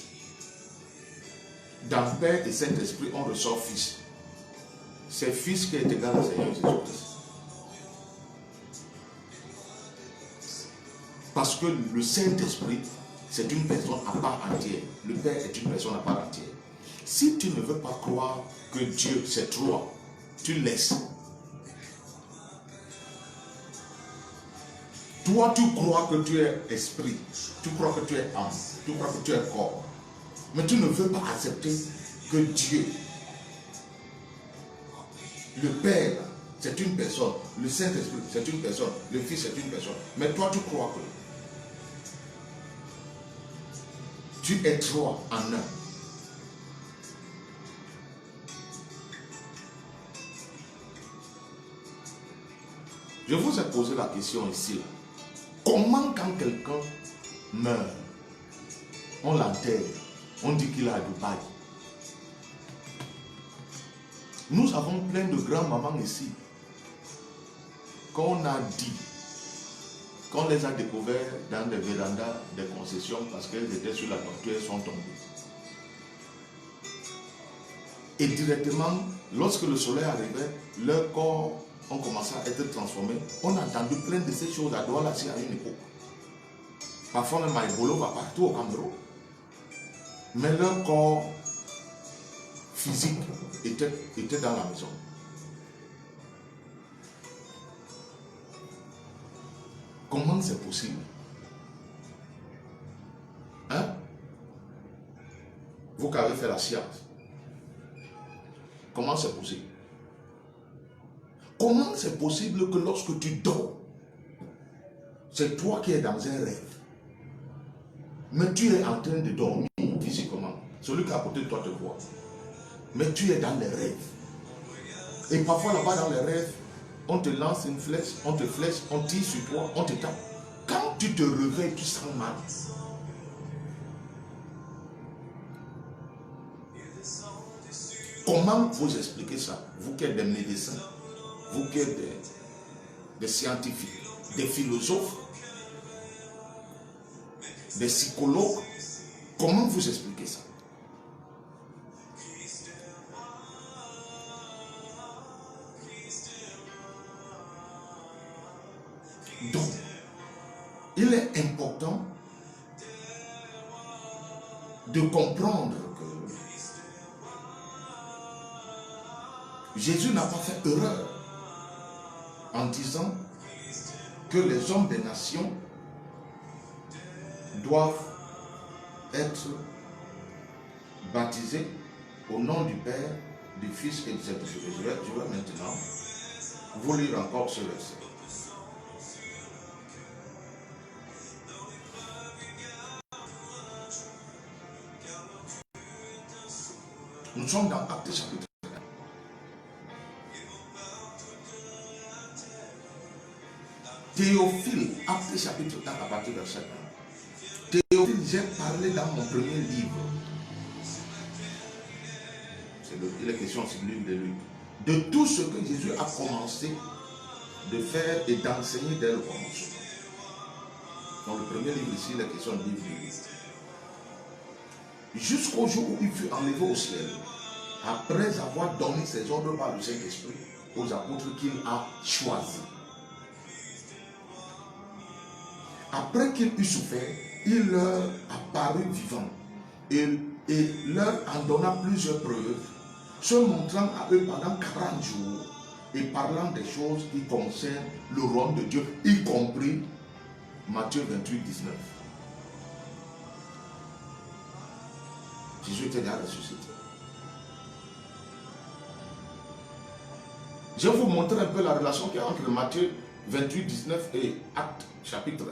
Speaker 2: Dans Père et Saint-Esprit, on ressort Fils. C'est Fils qui est égal à Seigneur Jésus-Christ. Parce que le Saint-Esprit, c'est une personne à part entière. Le Père est une personne à part entière. Si tu ne veux pas croire que Dieu, c'est trois, tu laisses. Toi, tu crois que tu es esprit, tu crois que tu es âme, tu crois que tu es corps. Mais tu ne veux pas accepter que Dieu, le Père, c'est une personne, le Saint-Esprit, c'est une personne, le Fils, c'est une personne. Mais toi, tu crois que tu es trois en un. Je vous ai posé la question ici, là. Comment quand quelqu'un meurt, on l'enterre, on dit qu'il a du bail. Nous avons plein de grands-mamans ici qu'on a dit, qu'on les a découverts dans des vérandas, des concessions parce qu'elles étaient sur la tortue, elles sont tombées. Et directement, lorsque le soleil arrivait, leur corps ont commencé à être transformés. On a entendu plein de ces choses à Douala à une époque. Parfois même à Ebolo va partout au Cameroun. Mais leur corps physique était dans la maison. Comment c'est possible? Hein? Vous qui avez fait la science. Comment c'est possible? Comment c'est possible que lorsque tu dors, c'est toi qui es dans un rêve, mais tu es en train de dormir physiquement. Celui qui est à côté de toi te voit. Mais tu es dans les rêves. Et parfois là-bas dans les rêves, on te lance une flèche, on te flèche, on tire sur toi, on te tape. Quand tu te réveilles, tu sens mal. Comment vous expliquez ça? Vous qui êtes des médecins, vous qui êtes des scientifiques, des philosophes, des psychologues, comment vous expliquez ça? Donc, il est important de comprendre que Jésus n'a pas fait erreur en disant que les hommes des nations doivent être baptisés au nom du Père, du Fils et du Saint-Esprit. Je vais maintenant vous lire encore ce verset. Nous sommes dans Actes chapitre 1. Théophile, Actes chapitre 1 à partir de verset 1. Théophile, j'ai parlé dans mon premier livre. Il est question aussi du livre de Luc. De tout ce que Jésus a commencé de faire et d'enseigner dès le commencement. Dans le premier livre ici, il est question du livre de Luc. Jusqu'au jour où il fut enlevé au ciel, après avoir donné ses ordres par le Saint-Esprit aux apôtres qu'il a choisis. Après qu'il eut souffert, il leur apparut vivant et leur en donna plusieurs preuves, se montrant à eux pendant 40 jours et parlant des choses qui concernent le royaume de Dieu, y compris Matthieu 28, 19. Jésus était déjà ressuscité. Je vais vous montrer un peu la relation qu'il y a entre Matthieu 28, 19 et Actes chapitre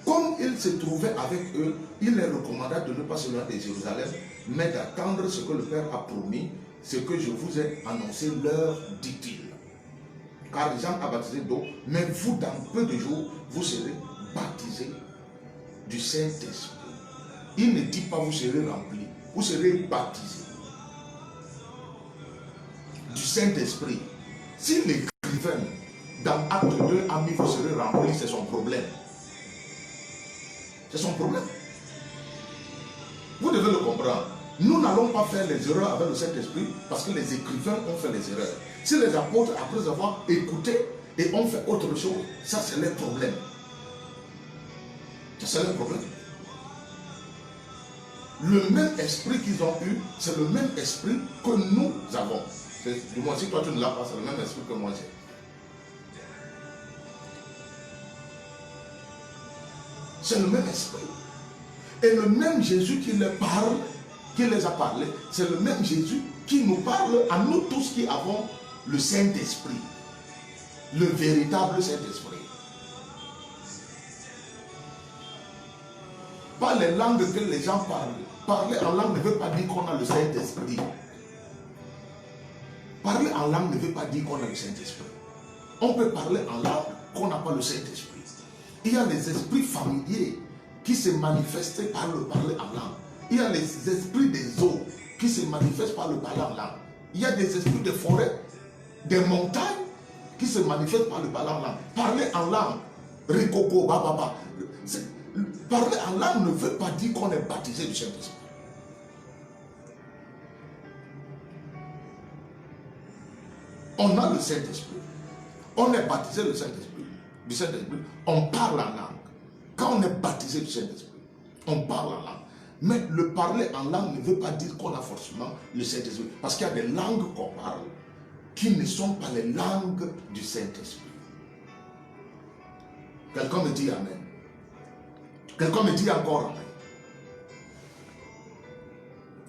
Speaker 2: 1. Comme il se trouvait avec eux, il les recommanda de ne pas se loin de Jérusalem, mais d'attendre ce que le Père a promis, ce que je vous ai annoncé, leur dit-il. Car Jean a baptisé d'eau, mais vous, dans peu de jours, vous serez baptisés du Saint-Esprit. Il ne dit pas vous serez remplis, vous serez baptisés du Saint-Esprit. Si l'écrivain dans Acte 2 a mis vous serez remplis, c'est son problème. C'est son problème. Vous devez le comprendre. Nous n'allons pas faire les erreurs avec le Saint-Esprit parce que les écrivains ont fait les erreurs. Si les apôtres, après avoir écouté et ont fait autre chose, ça c'est leur problème. Ça c'est leur problème. Le même esprit qu'ils ont eu, c'est le même esprit que nous avons. Du moins, si toi tu ne l'as pas, c'est le même esprit que moi j'ai. C'est le même esprit. Et le même Jésus qui les parle, qui les a parlé, c'est le même Jésus qui nous parle à nous tous qui avons le Saint-Esprit. Le véritable Saint-Esprit. Pas les langues que les gens parlent. Parler en langue ne veut pas dire qu'on a le Saint-Esprit. Parler en langue ne veut pas dire qu'on a le Saint-Esprit. On peut parler en langue qu'on n'a pas le Saint-Esprit. Il y a les esprits familiers qui se manifestent par le parler en langue. Il y a les esprits des eaux qui se manifestent par le parler en langue. Il y a des esprits des forêts, des montagnes qui se manifestent par le parler en langue. Parler en langue, rikoko, bababa. Parler en langue ne veut pas dire qu'on est baptisé du Saint-Esprit. On a le Saint-Esprit. On est baptisé du Saint-Esprit. On parle en langue. Quand on est baptisé du Saint-Esprit, on parle en langue. Mais le parler en langue ne veut pas dire qu'on a forcément le Saint-Esprit. Parce qu'il y a des langues qu'on parle qui ne sont pas les langues du Saint-Esprit. Quelqu'un me dit Amen. Quelqu'un me dit encore Amen.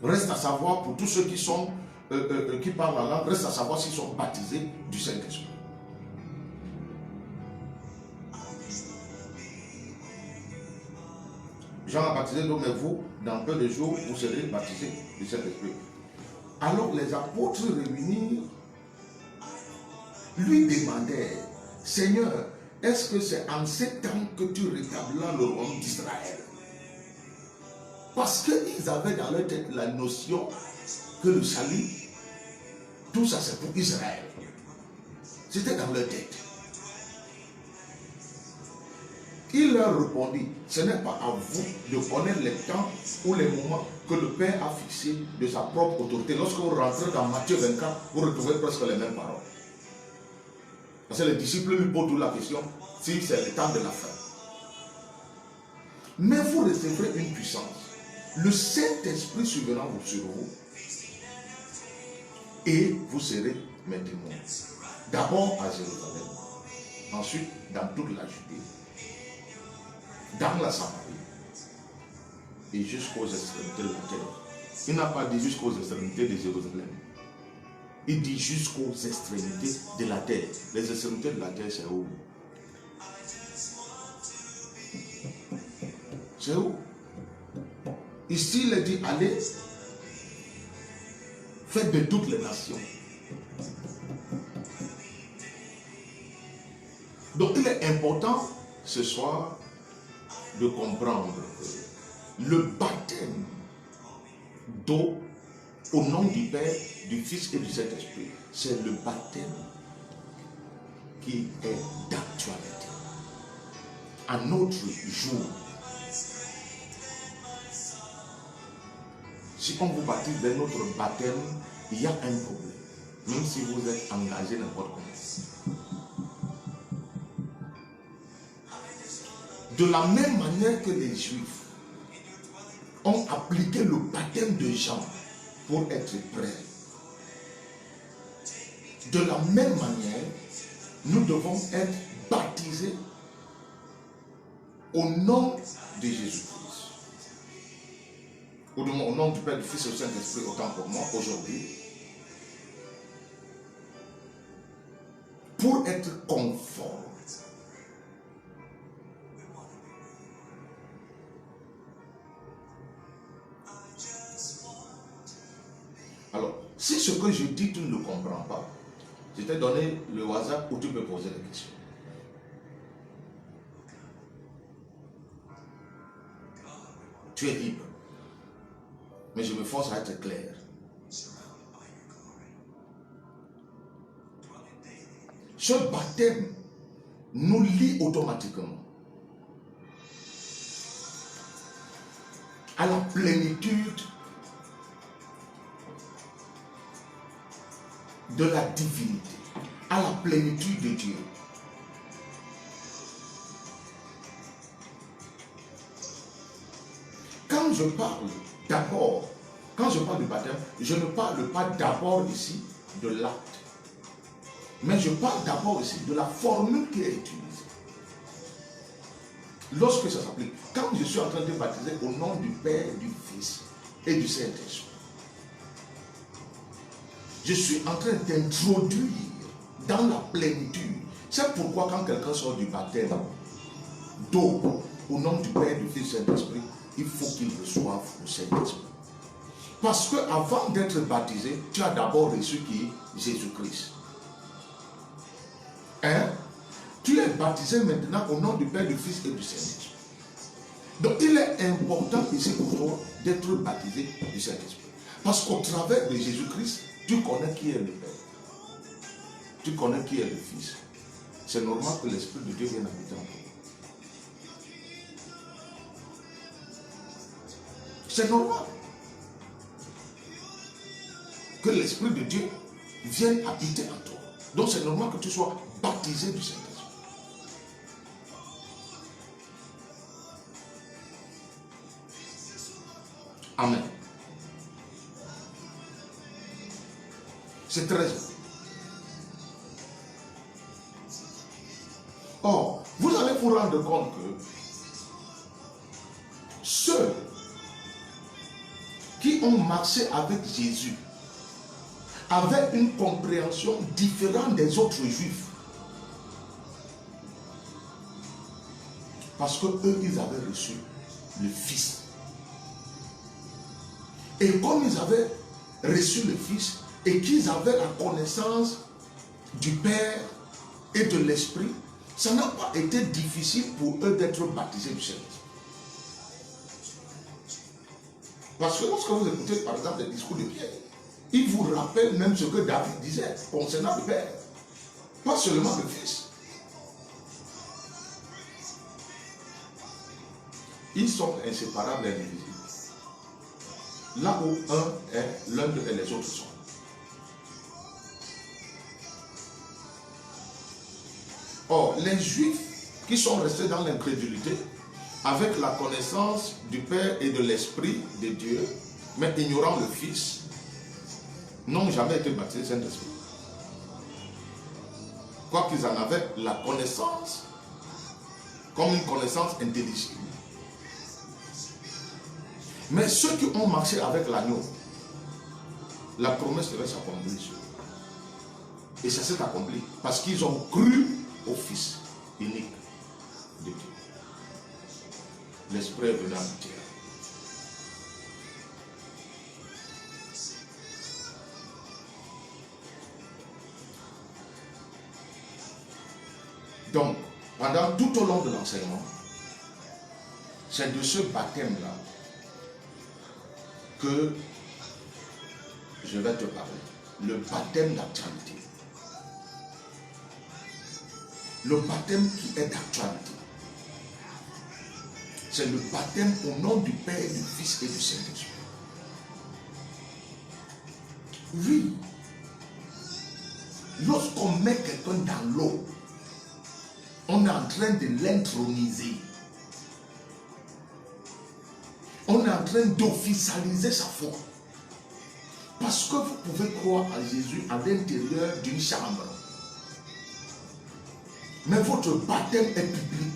Speaker 2: Reste à savoir pour tous ceux qui sont qui parlent en langue, reste à savoir s'ils sont baptisés du Saint-Esprit. Jean a baptisé d'eau, mais vous, dans peu de jours, vous serez baptisés du Saint-Esprit. Alors les apôtres réunis lui demandèrent, Seigneur, est-ce que c'est en ces temps que tu rétabliras le royaume d'Israël? Parce qu'ils avaient dans leur tête la notion que le salut, tout ça c'est pour Israël. C'était dans leur tête. Il leur répondit, ce n'est pas à vous de connaître les temps ou les moments que le Père a fixés de sa propre autorité. Lorsque vous rentrez dans Matthieu 24, vous retrouvez presque les mêmes paroles. Parce que les disciples lui posent la question si c'est le temps de la fin. Mais vous recevrez une puissance. Le Saint-Esprit surviendra sur vous et vous serez mes témoins. D'abord à Jérusalem, ensuite dans toute la Judée dans la Samarie et jusqu'aux extrémités de la terre. Il n'a pas dit jusqu'aux extrémités de Jérusalem. Il dit jusqu'aux extrémités de la terre. Les extrémités de la terre, c'est où? C'est où? Ici, il a dit, allez, faites de toutes les nations. Donc, il est important, ce soir, de comprendre que le baptême d'eau, au nom du Père, du Fils et du Saint-Esprit, c'est le baptême qui est d'actualité. À notre jour, si on vous baptise d'un autre baptême, il y a un problème. Même si vous êtes engagé n'importe comment. De la même manière que les Juifs ont appliqué le baptême de Jean pour être prêts, de la même manière, nous devons être baptisés au nom de Jésus-Christ. Au nom du Père, du Fils et du Saint-Esprit, autant pour moi, aujourd'hui, pour être conforme. Alors, si ce que je dis, tu ne le comprends pas, je t'ai donné le hasard où tu peux poser des questions. Tu es libre. Mais je me force à être clair. Ce baptême nous lie automatiquement à la plénitude de la divinité, à la plénitude de Dieu. Quand je parle d'abord, quand je parle du baptême, je ne parle pas d'abord ici de l'acte, mais je parle d'abord ici de la formule qui est utilisée. Lorsque ça s'applique, quand je suis en train de baptiser au nom du Père, du Fils et du Saint-Esprit, je suis en train d'introduire dans la plénitude. C'est pourquoi quand quelqu'un sort du baptême d'eau au nom du Père, du Fils et du Saint-Esprit, il faut qu'il reçoive le Saint-Esprit. Parce que avant d'être baptisé, tu as d'abord reçu qui? Jésus-Christ. Hein? Tu es baptisé maintenant au nom du Père, du Fils et du Saint-Esprit. Donc il est important ici pour toi d'être baptisé du Saint-Esprit. Parce qu'au travers de Jésus-Christ, tu connais qui est le Père. Tu connais qui est le Fils. C'est normal que l'Esprit de Dieu vienne habiter en toi. C'est normal que l'Esprit de Dieu vienne habiter en toi. Donc c'est normal que tu sois baptisé du Saint-Esprit. Amen. C'est très important. Or, vous allez vous rendre compte que ceux qui ont marché avec Jésus avaient une compréhension différente des autres Juifs. Parce que eux, ils avaient reçu le Fils. Et comme ils avaient reçu le Fils et qu'ils avaient la connaissance du Père et de l'Esprit, ça n'a pas été difficile pour eux d'être baptisés du Saint-Esprit. Parce que lorsque vous écoutez par exemple les discours de Pierre, il vous rappelle même ce que David disait concernant le Père, pas seulement le Fils. Ils sont inséparables et indivisibles. Là où un est, l'un et les autres sont. Or, les Juifs qui sont restés dans l'incrédulité, avec la connaissance du Père et de l'Esprit de Dieu, mais ignorant le Fils, n'ont jamais été baptisés Saint-Esprit. Quoiqu'ils en avaient la connaissance comme une connaissance intelligible. Mais ceux qui ont marché avec l'agneau, la promesse devait s'accomplir sur eux. Et ça s'est accompli parce qu'ils ont cru au Fils unique de Dieu. L'Esprit est venu en terre. Donc, pendant tout au long de l'enseignement, c'est de ce baptême-là que je vais te parler. Le baptême d'actualité. Le baptême qui est d'actualité. C'est le baptême au nom du Père, du Fils et du Saint-Esprit. Oui. Lorsqu'on met quelqu'un dans l'eau, on est en train de l'introniser. On est en train d'officialiser sa foi. Parce que vous pouvez croire à Jésus à l'intérieur d'une chambre. Mais votre baptême est public.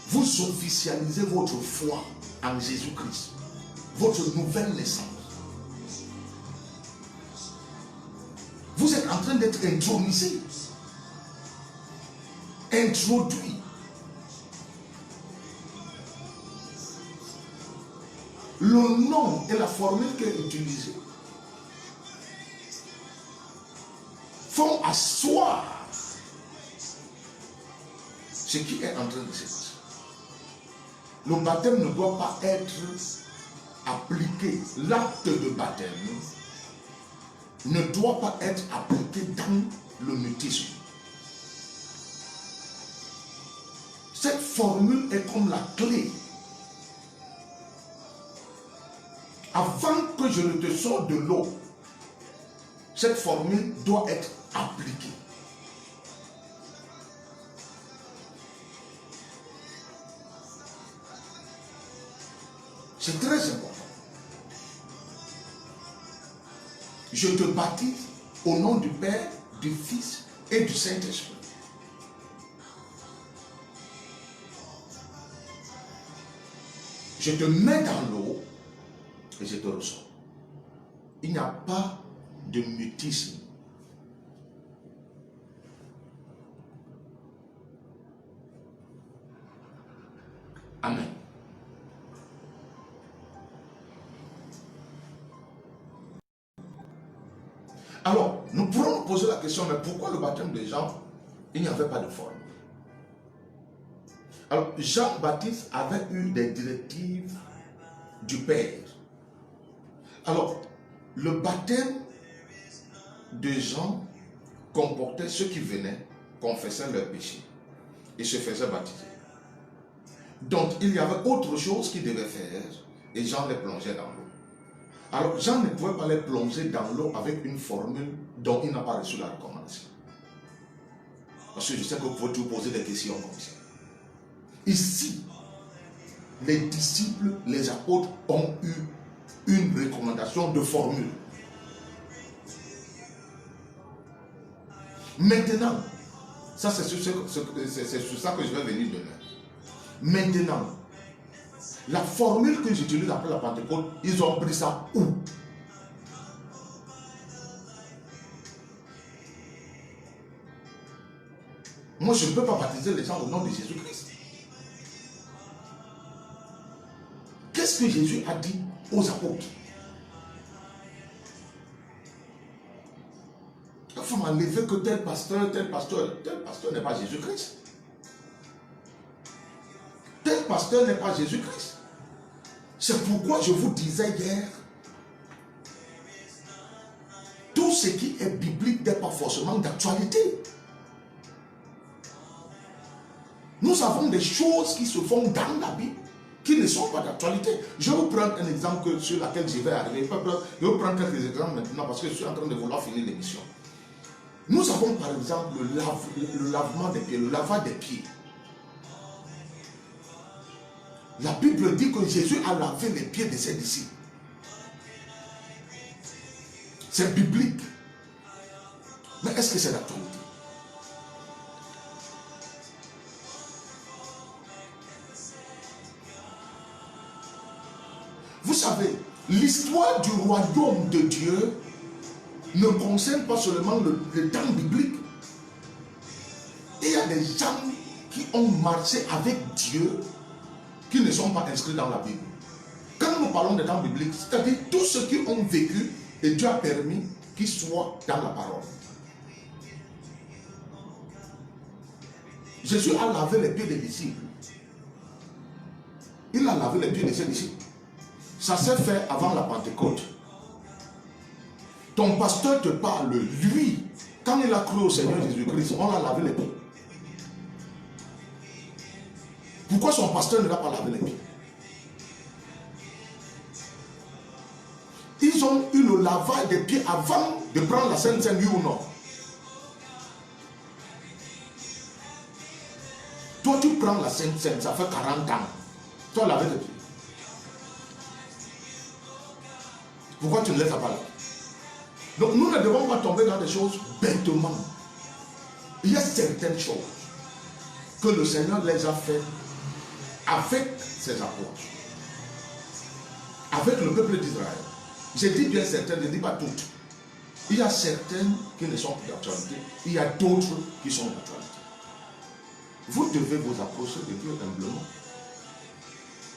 Speaker 2: Vous officialisez votre foi en Jésus-Christ. Votre nouvelle naissance. Vous êtes en train d'être intronisé. Introduit. Le nom et la formule qui est utilisée font asseoir ce qui est en train de se passer. Le baptême ne doit pas être appliqué. L'acte de baptême ne doit pas être appliqué dans le mutisme. Cette formule est comme la clé. Avant que je ne te sorte de l'eau, cette formule doit être appliquée. C'est très important. Je te baptise au nom du Père, du Fils et du Saint-Esprit. Je te mets dans l'eau et je te ressors. Il n'y a pas de mutisme. Amen. Alors, nous pourrons nous poser la question, mais pourquoi le baptême des gens, il n'y avait pas de forme? Alors, Jean-Baptiste avait eu des directives du Père. Alors, le baptême de Jean comportait ceux qui venaient, confessaient leurs péchés et se faisaient baptiser. Donc, il y avait autre chose qu'ils devaient faire et Jean les plongeait dans l'eau. Alors, Jean ne pouvait pas les plonger dans l'eau avec une formule dont il n'a pas reçu la recommandation. Parce que je sais que vous pouvez vous poser des questions comme ça. Ici, les disciples, les apôtres ont eu une recommandation de formule. Maintenant, ça c'est sur ça que je vais venir demain. Maintenant, la formule que j'utilise après la Pentecôte, ils ont pris ça où? Moi, je ne peux pas baptiser les gens au nom de Jésus-Christ. Qu'est-ce que Jésus a dit aux apôtres? Il faut m'enlever que tel pasteur n'est pas Jésus-Christ. Tel pasteur n'est pas Jésus-Christ. C'est pourquoi je vous disais hier, tout ce qui est biblique n'est pas forcément d'actualité. Nous avons des choses qui se font dans la Bible qui ne sont pas d'actualité. Je vais vous prendre un exemple sur lequel je vais arriver. Je vais vous prendre quelques exemples maintenant parce que je suis en train de vouloir finir l'émission. Nous avons par exemple le lavement des pieds, le lavage des pieds. La Bible dit que Jésus a lavé les pieds de ses disciples. C'est biblique. Mais est-ce que c'est d'actualité? Vous savez, l'histoire du royaume de Dieu ne concerne pas seulement le temps biblique. Il y a des gens qui ont marché avec Dieu qui ne sont pas inscrits dans la Bible. Quand nous parlons de temps biblique, c'est-à-dire tous ceux qui ont vécu et Dieu a permis qu'ils soient dans la parole. Jésus a lavé les pieds des disciples. Il a lavé les pieds de ses disciples. Ça s'est fait avant la Pentecôte. Ton pasteur te parle, lui, quand il a cru au Seigneur Jésus-Christ, on l'a lavé les pieds. Pourquoi son pasteur ne l'a pas lavé les pieds? Ils ont eu le lavage des pieds avant de prendre la Sainte Seine, oui ou non? Toi, tu prends la Sainte Seine, ça fait 40 ans. Tu as lavé les pieds. Pourquoi tu ne laisses pas là? Donc nous ne devons pas tomber dans des choses bêtement. Il y a certaines choses que le Seigneur les a faites avec ses apôtres, avec le peuple d'Israël. Je dis bien certaines, je ne dis pas toutes. Il y a certaines qui ne sont plus d'actualité, il y a d'autres qui sont d'actualité. Vous devez vous approcher de Dieu humblement.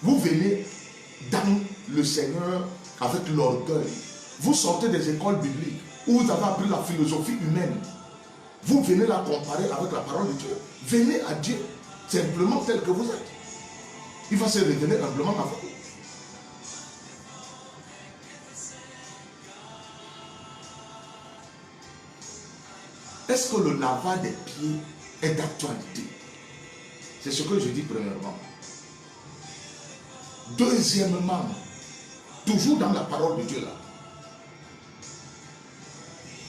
Speaker 2: Vous venez dans le Seigneur avec l'orgueil. Vous sortez des écoles bibliques où vous avez appris la philosophie humaine. Vous venez la comparer avec la parole de Dieu. Venez à Dieu simplement tel que vous êtes. Il va se révéler humblement à vous. Est-ce que le lavage des pieds est d'actualité? C'est ce que je dis premièrement. Deuxièmement, toujours dans la parole de Dieu là,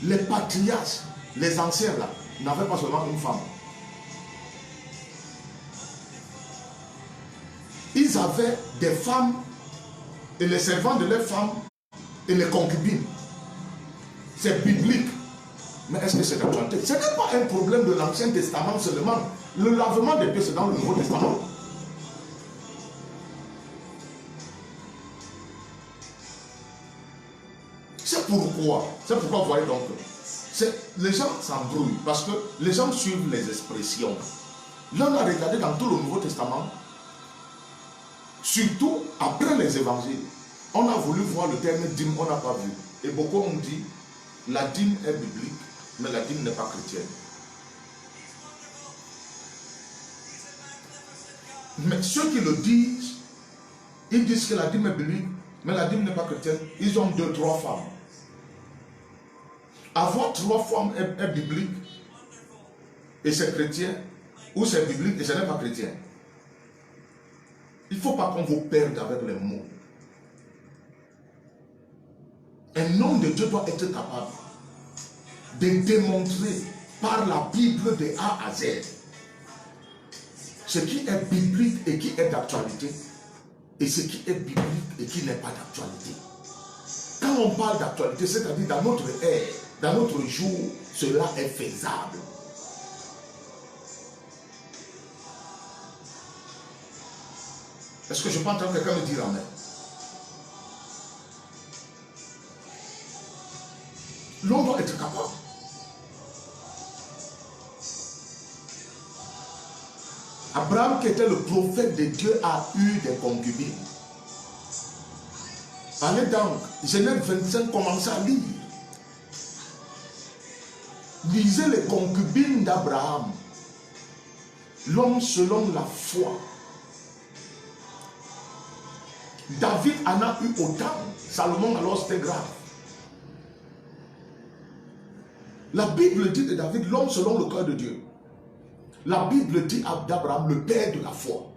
Speaker 2: les patriarches, les anciens là, n'avaient pas seulement une femme. Ils avaient des femmes et les servants de leurs femmes et les concubines. C'est biblique. Mais est-ce que c'est d'actualité? Ce n'est pas un problème de l'Ancien Testament seulement. Le lavement des pieds, c'est dans le Nouveau Testament. C'est pourquoi vous voyez donc, les gens s'embrouillent parce que les gens suivent les expressions. Là, on a regardé dans tout le Nouveau Testament, surtout après les évangiles, on a voulu voir le terme dîme, on n'a pas vu. Et beaucoup ont dit, la dîme est biblique, mais la dîme n'est pas chrétienne. Mais ceux qui le disent, ils disent que la dîme est biblique, mais la dîme n'est pas chrétienne. Ils ont 2, 3 femmes. Avoir 3 femmes est biblique et c'est chrétien, ou c'est biblique et ce n'est pas chrétien. Il ne faut pas qu'on vous perde avec les mots. Un homme de Dieu doit être capable de démontrer par la Bible de A à Z ce qui est biblique et qui est d'actualité et ce qui est biblique et qui n'est pas d'actualité. Quand on parle d'actualité, c'est-à-dire dans notre ère, dans notre jour, cela est faisable. Est-ce que je peux entendre quelqu'un me dire amen? L'on doit être capable. Abraham, qui était le prophète de Dieu, a eu des concubines. Allez donc, Genèse 25, commencez à lire. Lisez les concubines d'Abraham. L'homme selon la foi. David en a eu autant. Salomon alors c'était grave. La Bible dit de David, l'homme selon le cœur de Dieu. La Bible dit d'Abraham, le père de la foi.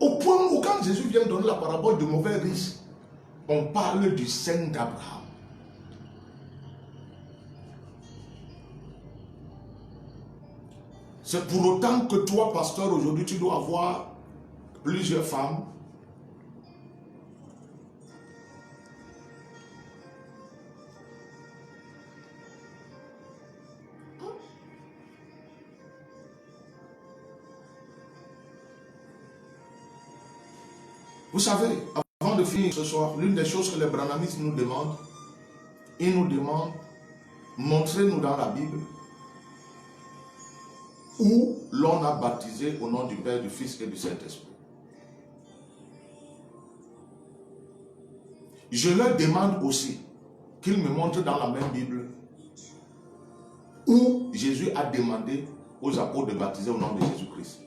Speaker 2: Au point où quand Jésus vient donner la parabole du mauvais riche, on parle du sein d'Abraham. C'est pour autant que toi, pasteur, aujourd'hui, tu dois avoir plusieurs femmes. Vous savez, avant Avant de finir ce soir, l'une des choses que les branhamistes nous demandent, ils nous demandent, montrez-nous dans la Bible où l'on a baptisé au nom du Père, du Fils et du Saint-Esprit. Je leur demande aussi qu'ils me montrent dans la même Bible où Jésus a demandé aux apôtres de baptiser au nom de Jésus-Christ.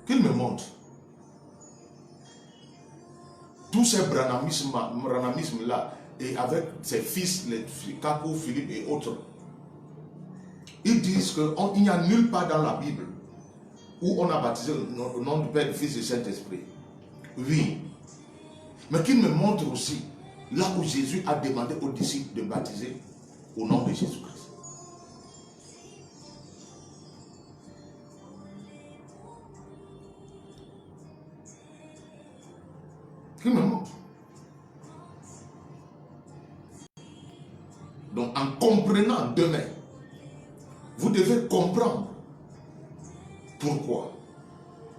Speaker 2: Qu'ils me montrent. Tous ces branhamismes-là, et avec ses fils, les Capo, Philippe et autres, ils disent qu'il n'y a nulle part dans la Bible où on a baptisé au nom du Père, du Fils et du Saint-Esprit. Oui. Mais qu'ils me montrent aussi là où Jésus a demandé aux disciples de baptiser au nom de Jésus-Christ. Qu'ils me montrent. Donc en comprenant demain, vous devez comprendre pourquoi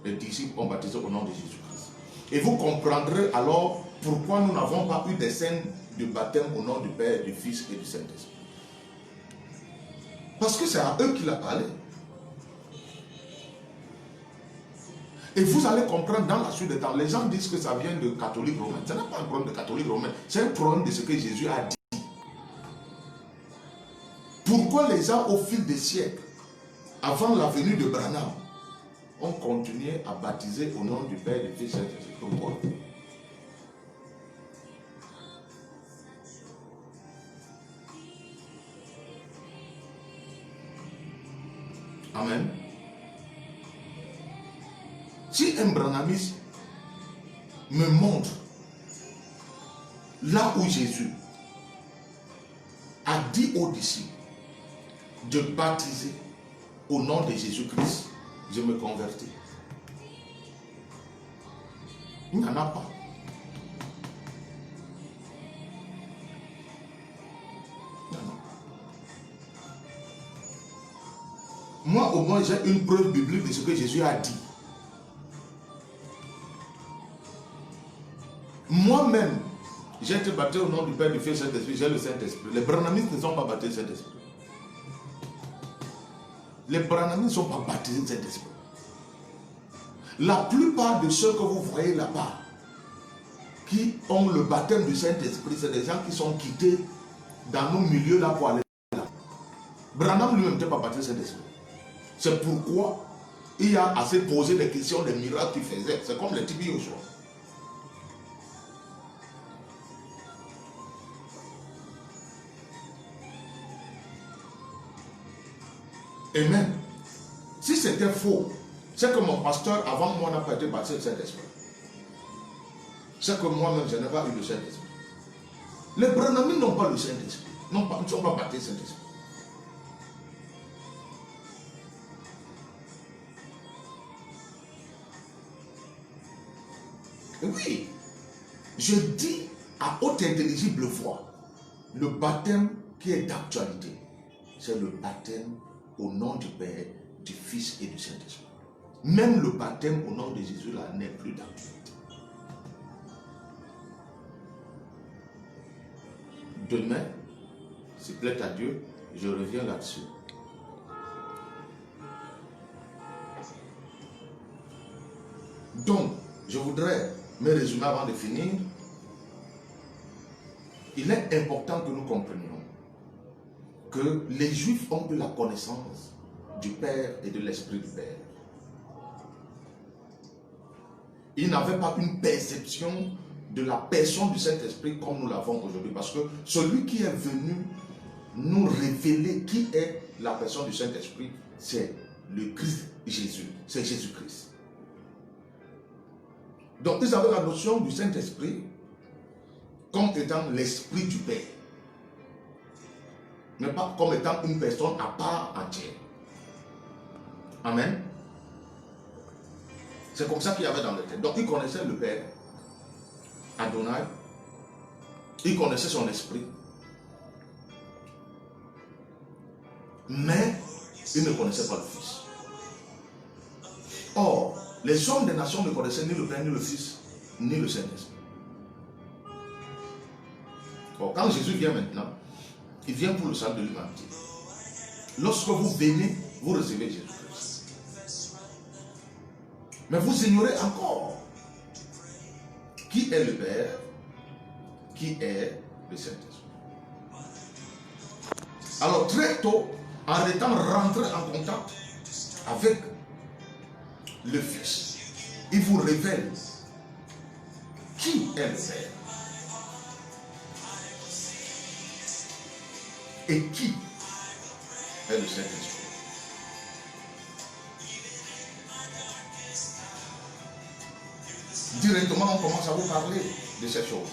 Speaker 2: les disciples ont baptisé au nom de Jésus-Christ. Et vous comprendrez alors pourquoi nous n'avons pas eu des scènes de baptême au nom du Père, du Fils et du Saint-Esprit. Parce que c'est à eux qu'il a parlé. Et vous allez comprendre dans la suite des temps, les gens disent que ça vient de catholiques romains. Ce n'est pas un problème de catholiques romains, c'est un problème de ce que Jésus a dit. Pourquoi les gens au fil des siècles, avant la venue de Branham, ont continué à baptiser au nom du Père, du Fils et du Saint-Esprit? Pourquoi? Amen. Si un branhamiste me montre là où Jésus a dit aux disciples de baptiser au nom de Jésus-Christ, je me convertis. Il n'y en a pas. Il n'y en a pas. Moi, au moins, j'ai une preuve biblique de ce que Jésus a dit. Moi-même, j'ai été baptisé au nom du Père, du Fils et du Saint-Esprit. J'ai le Saint-Esprit. Les branhamistes ne sont pas baptisés du Saint-Esprit. Les branhamistes ne sont pas baptisés du Saint-Esprit. La plupart de ceux que vous voyez là-bas, qui ont le baptême du Saint-Esprit, c'est des gens qui sont quittés dans nos milieux là pour aller là. Branham lui-même n'était pas baptisé du Saint-Esprit. C'est pourquoi il a assez posé des questions des miracles qu'il faisait. C'est comme les tibis au soir. Amen. Si c'était faux, c'est que mon pasteur avant moi n'a pas été baptisé du Saint-Esprit. C'est que moi-même je n'ai pas eu le Saint-Esprit. Les branhamistes n'ont pas le Saint-Esprit. Ils ne sont pas baptisés du Saint-Esprit. Oui, je dis à haute intelligible voix, le baptême qui est d'actualité, c'est le baptême au nom du Père, du Fils et du Saint-Esprit. Même le baptême au nom de Jésus là n'est plus d'actualité. Demain, s'il plaît à Dieu, je reviens là-dessus. Donc, je voudrais me résumer avant de finir. Il est important que nous comprenions que les Juifs ont eu la connaissance du Père et de l'Esprit du Père. Ils n'avaient pas une perception de la personne du Saint-Esprit comme nous l'avons aujourd'hui. Parce que celui qui est venu nous révéler qui est la personne du Saint-Esprit, c'est le Christ Jésus. C'est Jésus-Christ. Donc ils avaient la notion du Saint-Esprit comme étant l'Esprit du Père. Mais pas comme étant une personne à part entière. Amen. C'est comme ça qu'il y avait dans le texte. Donc ils connaissaient le Père, Adonai, ils connaissaient son esprit, mais ils ne connaissaient pas le Fils. Or, les hommes des nations ne connaissaient ni le Père, ni le Fils, ni le Saint-Esprit. Or, quand Jésus vient maintenant, il vient pour le salut de l'humanité. Lorsque vous venez, vous recevez Jésus-Christ. Mais vous ignorez encore qui est le Père, qui est le Saint-Esprit. Alors très tôt, en étant rentré en contact avec le Fils, il vous révèle qui est le Père et qui est le Saint-Esprit. Directement, on commence à vous parler de ces choses.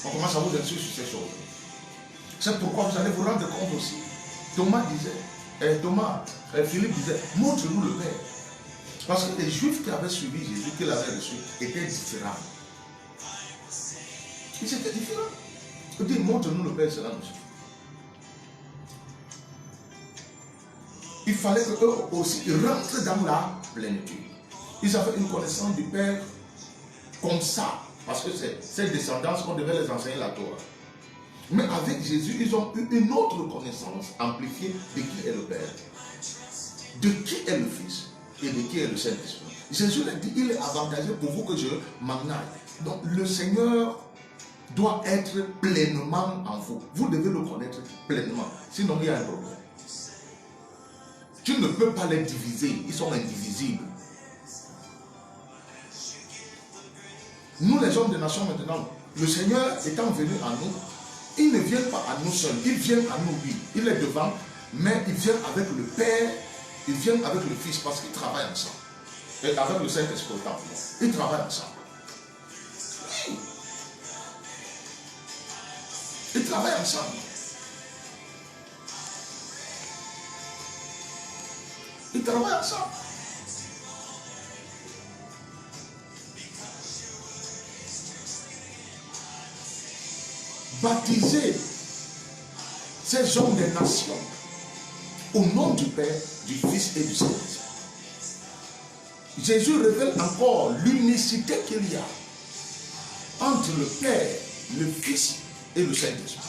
Speaker 2: On commence à vous instruire sur ces choses. C'est pourquoi vous allez vous rendre compte aussi. Philippe disait, montre-nous le Père. Parce que les Juifs qui avaient suivi Jésus, qui l'avaient reçu, étaient différents. Ils étaient différents. Il dit, montre-nous le Père, cela nous suffit. Il fallait qu'eux aussi rentrent dans la plénitude. Ils avaient une connaissance du Père comme ça. Parce que c'est cette descendance qu'on devait les enseigner la Torah. Mais avec Jésus, ils ont eu une autre connaissance amplifiée de qui est le Père, de qui est le Fils et de qui est le Saint-Esprit. Jésus a dit, il est avantageux pour vous que je m'en aille. Donc le Seigneur doit être pleinement en vous. Vous devez le connaître pleinement. Sinon, il y a un problème. Tu ne peux pas les diviser. Ils sont indivisibles. Nous, les hommes des nations maintenant, le Seigneur étant venu à nous, il ne vient pas à nous seuls, il vient à nous, oui. Il est devant, mais il vient avec le Père, il vient avec le Fils, parce qu'ils travaillent ensemble. Et avec le Saint-Esprit, ils travaillent ensemble. Oui. Ils travaillent ensemble. Ils travaillent ensemble. Baptiser ces hommes des nations au nom du Père, du Fils et du Saint-Esprit. Jésus révèle encore l'unicité qu'il y a entre le Père, le Fils et le Saint-Esprit.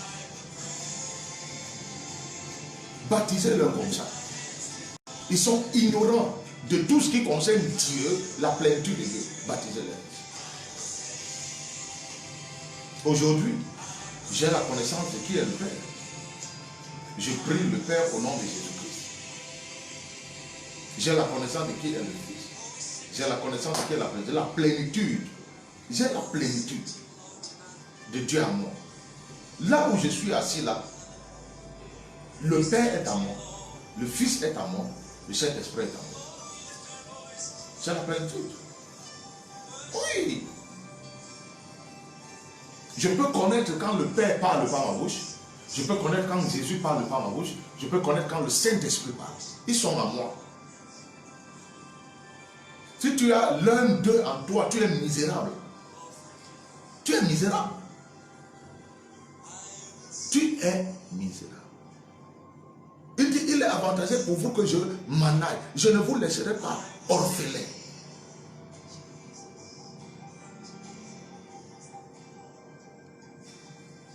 Speaker 2: Baptisez-leur comme ça. Ils sont ignorants de tout ce qui concerne Dieu, la plénitude de Dieu. Baptisez-leur. Aujourd'hui, j'ai la connaissance de qui est le Père. Je prie le Père au nom de Jésus-Christ. J'ai la connaissance de qui est le Fils. J'ai la connaissance de qui est la plénitude. J'ai la plénitude de Dieu à moi. Là où je suis assis là, le Père est à moi, le Fils est à moi, le Saint-Esprit est à moi. C'est la plénitude. Oui. Je peux connaître quand le Père parle par ma bouche. Je peux connaître quand Jésus parle par ma bouche. Je peux connaître quand le Saint-Esprit parle. Ils sont à moi. Si tu as l'un d'eux en toi, tu es misérable. Tu es misérable. Tu es misérable. Il dit, il est avantageux pour vous que je m'en aille. Je ne vous laisserai pas orphelin.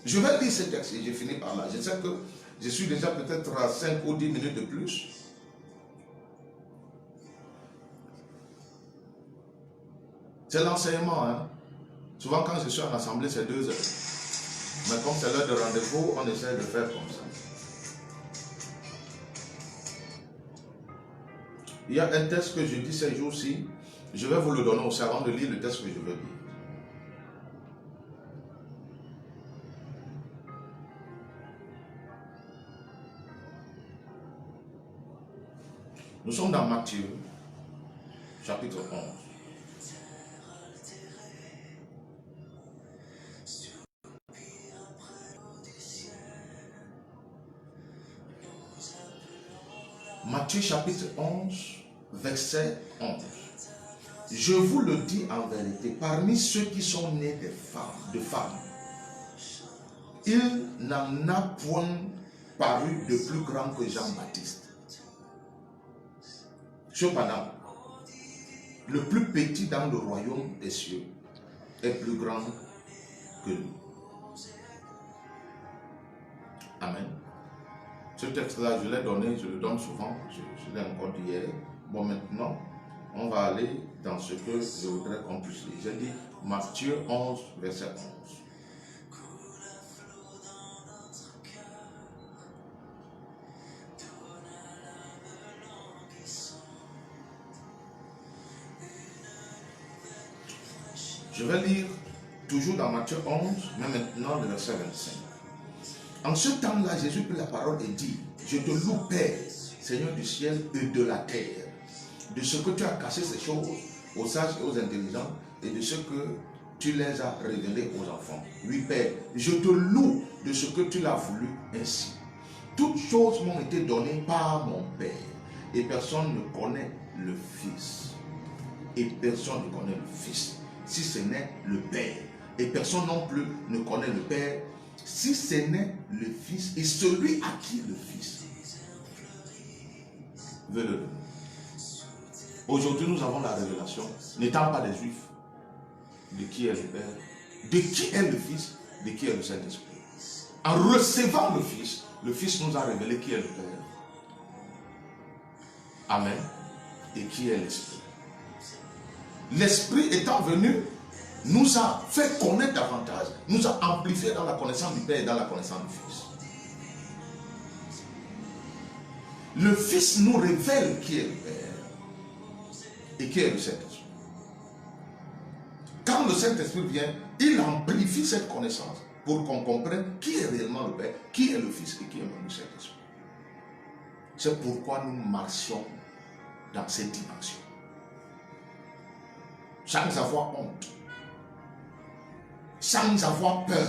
Speaker 2: Je vais lire ce texte et j'ai fini par là. Je sais que je suis déjà peut-être à 5 ou 10 minutes de plus. C'est l'enseignement. Hein? Souvent quand je suis en assemblée, c'est 2 heures. Mais comme c'est l'heure de rendez-vous, on essaie de faire comme ça. Il y a un texte que je dis ces jours-ci. Je vais vous le donner aussi avant de lire le texte que je veux lire. Nous sommes dans Matthieu, chapitre 11. Matthieu chapitre 11, verset 11. Je vous le dis en vérité, parmi ceux qui sont nés de femmes, il n'en a point paru de plus grand que Jean-Baptiste. Cependant, le plus petit dans le royaume des cieux est plus grand que nous. Amen. Ce texte-là, je l'ai donné, je le donne souvent, je l'ai encore dit hier. Bon, maintenant, on va aller dans ce que je voudrais qu'on puisse lire. J'ai dit Matthieu 11, verset 11. Je vais lire toujours dans Matthieu 11, mais maintenant le verset 25. En ce temps-là, Jésus prit la parole et dit, je te loue, Père, Seigneur du ciel et de la terre, de ce que tu as caché ces choses aux sages et aux intelligents, et de ce que tu les as révélées aux enfants. Oui, Père, je te loue de ce que tu l'as voulu ainsi. Toutes choses m'ont été données par mon Père, et personne ne connaît le Fils. Et personne ne connaît le Fils, si ce n'est le Père. Et personne non plus ne connaît le Père, si ce n'est le Fils et celui à qui le Fils veut le donner. Aujourd'hui, nous avons la révélation, n'étant pas des Juifs, de qui est le Père, de qui est le Fils, de qui est le Saint-Esprit. En recevant le Fils nous a révélé qui est le Père. Amen. Et qui est l'Esprit. L'Esprit étant venu, nous a fait connaître davantage, nous a amplifié dans la connaissance du Père et dans la connaissance du Fils. Le Fils nous révèle qui est le Père et qui est le Saint-Esprit. Quand le Saint-Esprit vient, il amplifie cette connaissance pour qu'on comprenne qui est réellement le Père, qui est le Fils et qui est le Saint-Esprit. C'est pourquoi nous marchons dans cette dimension. Sans avoir honte. Sans avoir peur.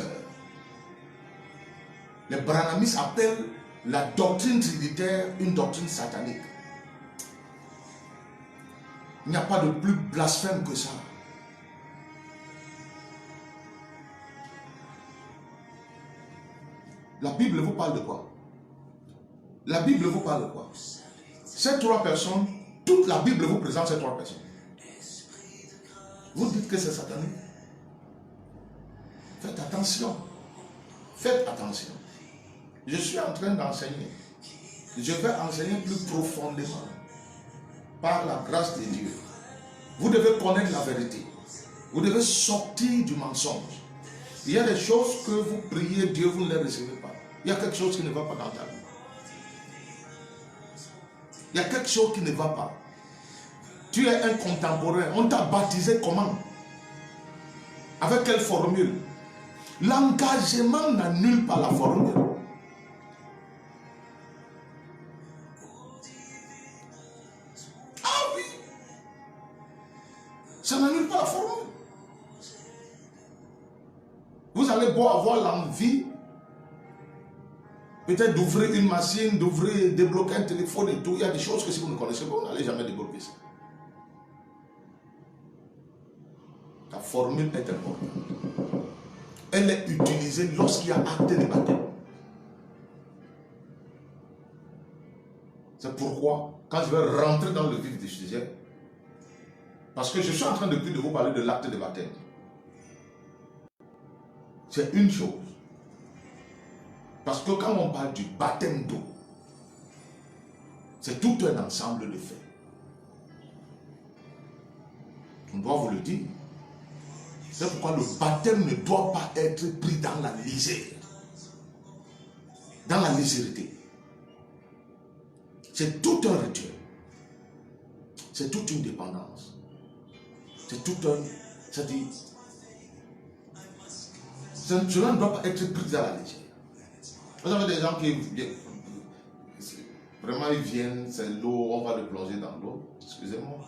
Speaker 2: Les branhamistes appellent la doctrine trinitaire une doctrine satanique. Il n'y a pas de plus blasphème que ça. La Bible vous parle de quoi? La Bible vous parle de quoi? Ces trois personnes, toute la Bible vous présente ces trois personnes. Vous dites que c'est satanique. Faites attention. Faites attention. Je suis en train d'enseigner. Je vais enseigner plus profondément. Par la grâce de Dieu. Vous devez connaître la vérité. Vous devez sortir du mensonge. Il y a des choses que vous priez Dieu, vous ne les recevez pas. Il y a quelque chose qui ne va pas dans ta vie. Il y a quelque chose qui ne va pas. Tu es un contemporain. On t'a baptisé comment? Avec quelle formule? L'engagement n'annule pas la formule. Ah oui! Ça n'annule pas la formule. Vous allez beau avoir l'envie peut-être d'ouvrir une machine, d'ouvrir, débloquer un téléphone et tout. Il y a des choses que si vous ne connaissez pas, vous n'allez jamais débloquer ça. La formule est importante. Elle est utilisée lorsqu'il y a acte de baptême. C'est pourquoi, quand je vais rentrer dans le vif du sujet, parce que je suis en train depuis de vous parler de l'acte de baptême. C'est une chose. Parce que quand on parle du baptême d'eau, c'est tout un ensemble de faits. On doit vous le dire. C'est pourquoi le baptême ne doit pas être pris dans la légère. Dans la légèreté. C'est tout un rituel. C'est toute une dépendance. C'est tout un... C'est-à-dire... Cela ne doit pas être pris dans la légère. Vous avez des gens qui viennent... Vraiment, ils viennent, c'est l'eau, on va le plonger dans l'eau. Excusez-moi.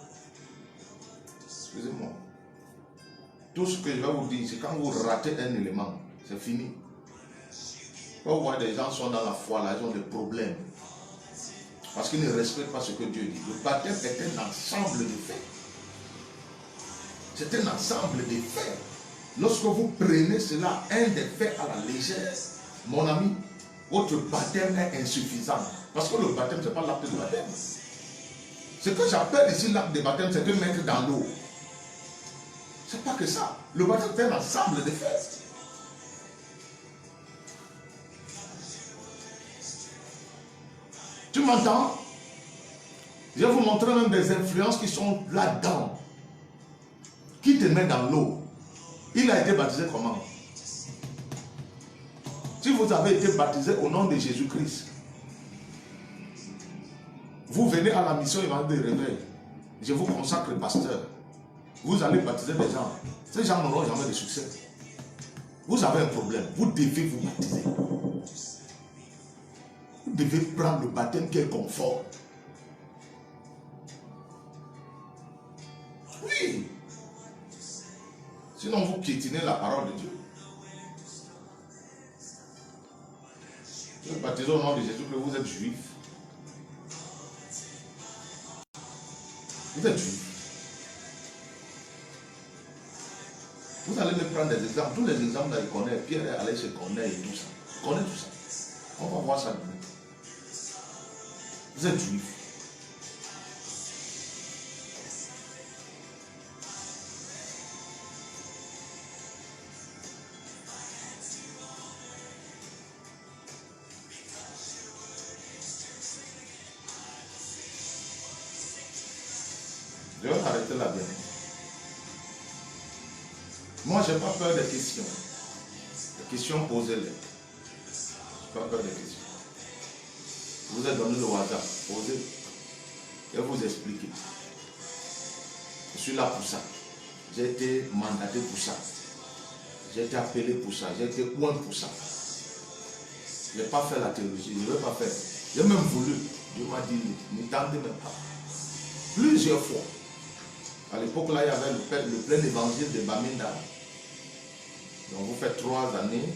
Speaker 2: Excusez-moi. Tout ce que je vais vous dire, c'est quand vous ratez un élément, c'est fini. Quand vous voyez des gens sont dans la foi, là, ils ont des problèmes. Parce qu'ils ne respectent pas ce que Dieu dit. Le baptême est un ensemble de faits. C'est un ensemble de faits. Lorsque vous prenez cela, un des faits à la légère, mon ami, votre baptême est insuffisant. Parce que le baptême, ce n'est pas l'acte de baptême. Ce que j'appelle ici l'acte de baptême, c'est de mettre dans l'eau. C'est pas que ça. Le baptême, c'est un ensemble de faits. Tu m'entends? Je vais vous montrer même des influences qui sont là-dedans. Qui te met dans l'eau? Il a été baptisé comment? Si vous avez été baptisé au nom de Jésus-Christ, vous venez à la mission évangélique de réveil. Je vous consacre pasteur. Vous allez baptiser des gens. Ces gens n'auront jamais de succès. Vous avez un problème. Vous devez vous baptiser. Vous devez prendre le baptême qui est confort. Oui. Sinon, vous piétinez la parole de Dieu. Vous êtes baptisé au nom de Jésus, que vous êtes juif. Vous êtes juif. Vous allez me prendre des exemples. Tous les exemples, là, il connaît. Pierre est allé chez Corneille et tout ça. Il connaît tout ça. On va voir ça demain. Vous êtes juif. Je vais m'arrêter là bien. Moi, je n'ai pas peur des questions. Les questions, posez-les. Je n'ai pas peur des questions. Vous êtes donné le hasard. Posez. Je vais vous expliquer. Je suis là pour ça. J'ai été mandaté pour ça. J'ai été appelé pour ça. J'ai été oint pour ça. Je n'ai pas fait la théologie. Je ne vais pas faire. J'ai même voulu. Dieu m'a dit, ne tendez même pas. Plusieurs fois. À l'époque, là, il y avait le plein évangile de Bamenda. Donc, vous faites 3 années.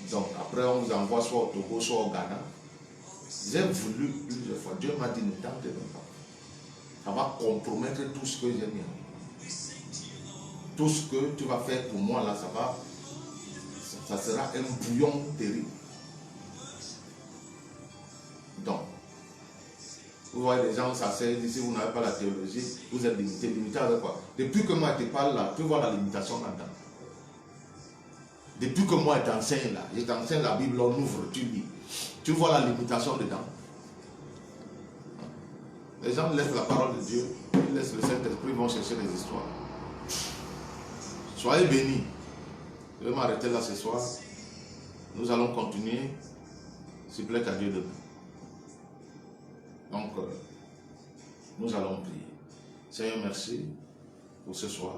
Speaker 2: Donc, après, on vous envoie soit au Togo, soit au Ghana. J'ai voulu plusieurs fois. Dieu m'a dit, ne tentez même pas. Ça va compromettre tout ce que j'ai mis. Tout ce que tu vas faire pour moi, là, ça sera un bouillon terrible. Donc, vous voyez, les gens s'asseyent, si vous n'avez pas la théologie, vous êtes limité. Limité avec quoi? Depuis que moi je te parle là, tu vois la limitation là-dedans. Depuis que moi je t'enseigne là, je t'enseigne la Bible, on ouvre, tu lis. Tu vois la limitation dedans. Les gens laissent la parole de Dieu, ils laissent le Saint-Esprit, ils vont chercher des histoires. Soyez bénis. Je vais m'arrêter là ce soir. Nous allons continuer, s'il plaît qu'à Dieu demain. Donc, nous allons prier. Seigneur, merci pour ce soir.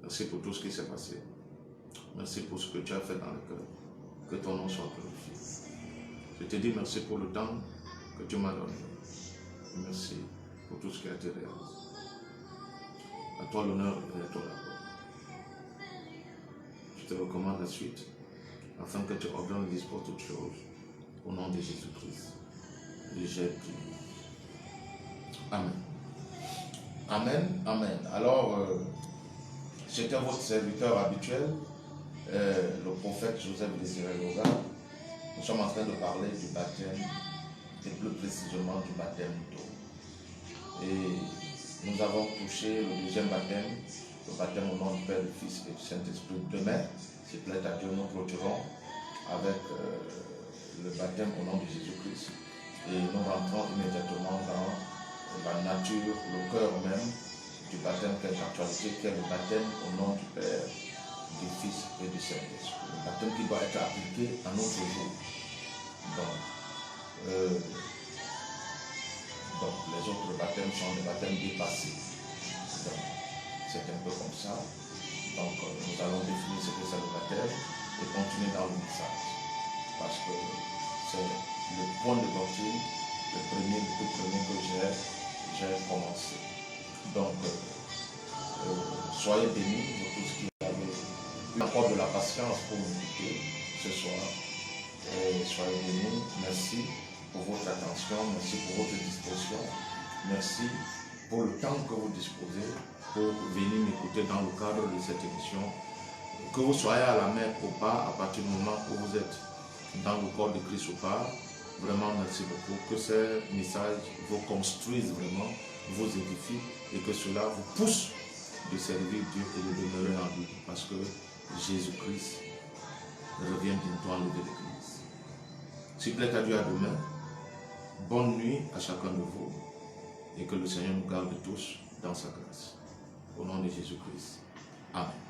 Speaker 2: Merci pour tout ce qui s'est passé. Merci pour ce que tu as fait dans le cœur. Que ton nom soit glorifié. Je te dis merci pour le temps que tu m'as donné. Merci pour tout ce qui a été réalisé. À toi l'honneur et à toi la gloire. Je te recommande la suite, afin que tu organises pour toutes choses. Au nom de Jésus-Christ. Et j'ai prié. Amen. Amen. Amen. Alors, j'étais votre serviteur habituel, le prophète Joseph Désiré Loga. Nous sommes en train de parler du baptême, et plus précisément du baptême d'eau. Et nous avons touché le deuxième baptême, le baptême au nom du Père, du Fils et du Saint-Esprit. Demain, s'il plaît à Dieu, nous clôturons avec le baptême au nom de Jésus-Christ. Et nous rentrons immédiatement dans la nature, le cœur même du baptême qui est l'actualité, qui est le baptême au nom du Père, du Fils et du Saint-Esprit. Le baptême qui doit être appliqué à notre jour. Donc, les autres baptêmes sont des baptêmes dépassés. Donc, c'est un peu comme ça. Donc, nous allons définir ce que c'est le baptême et continuer dans le message. Parce que c'est le point de doctrine, le tout premier que j'ai commencé. Donc, soyez bénis pour tout ce qui avez eu encore de la patience pour nous écouter ce soir. Et soyez bénis. Merci pour votre attention, merci pour votre disposition. Merci pour le temps que vous disposez pour venir m'écouter dans le cadre de cette émission. Que vous soyez à la mer ou pas, à partir du moment où vous êtes dans le corps de Christ ou pas, Vraiment, merci beaucoup. Que ces messages vous construisent vraiment, vous édifient et que cela vous pousse de servir Dieu et de demeurer en lui. Parce que Jésus-Christ revient bientôt enlever l'Église. S'il plaît à Dieu, à demain. Bonne nuit à chacun de vous et que le Seigneur nous garde tous dans sa grâce. Au nom de Jésus-Christ. Amen.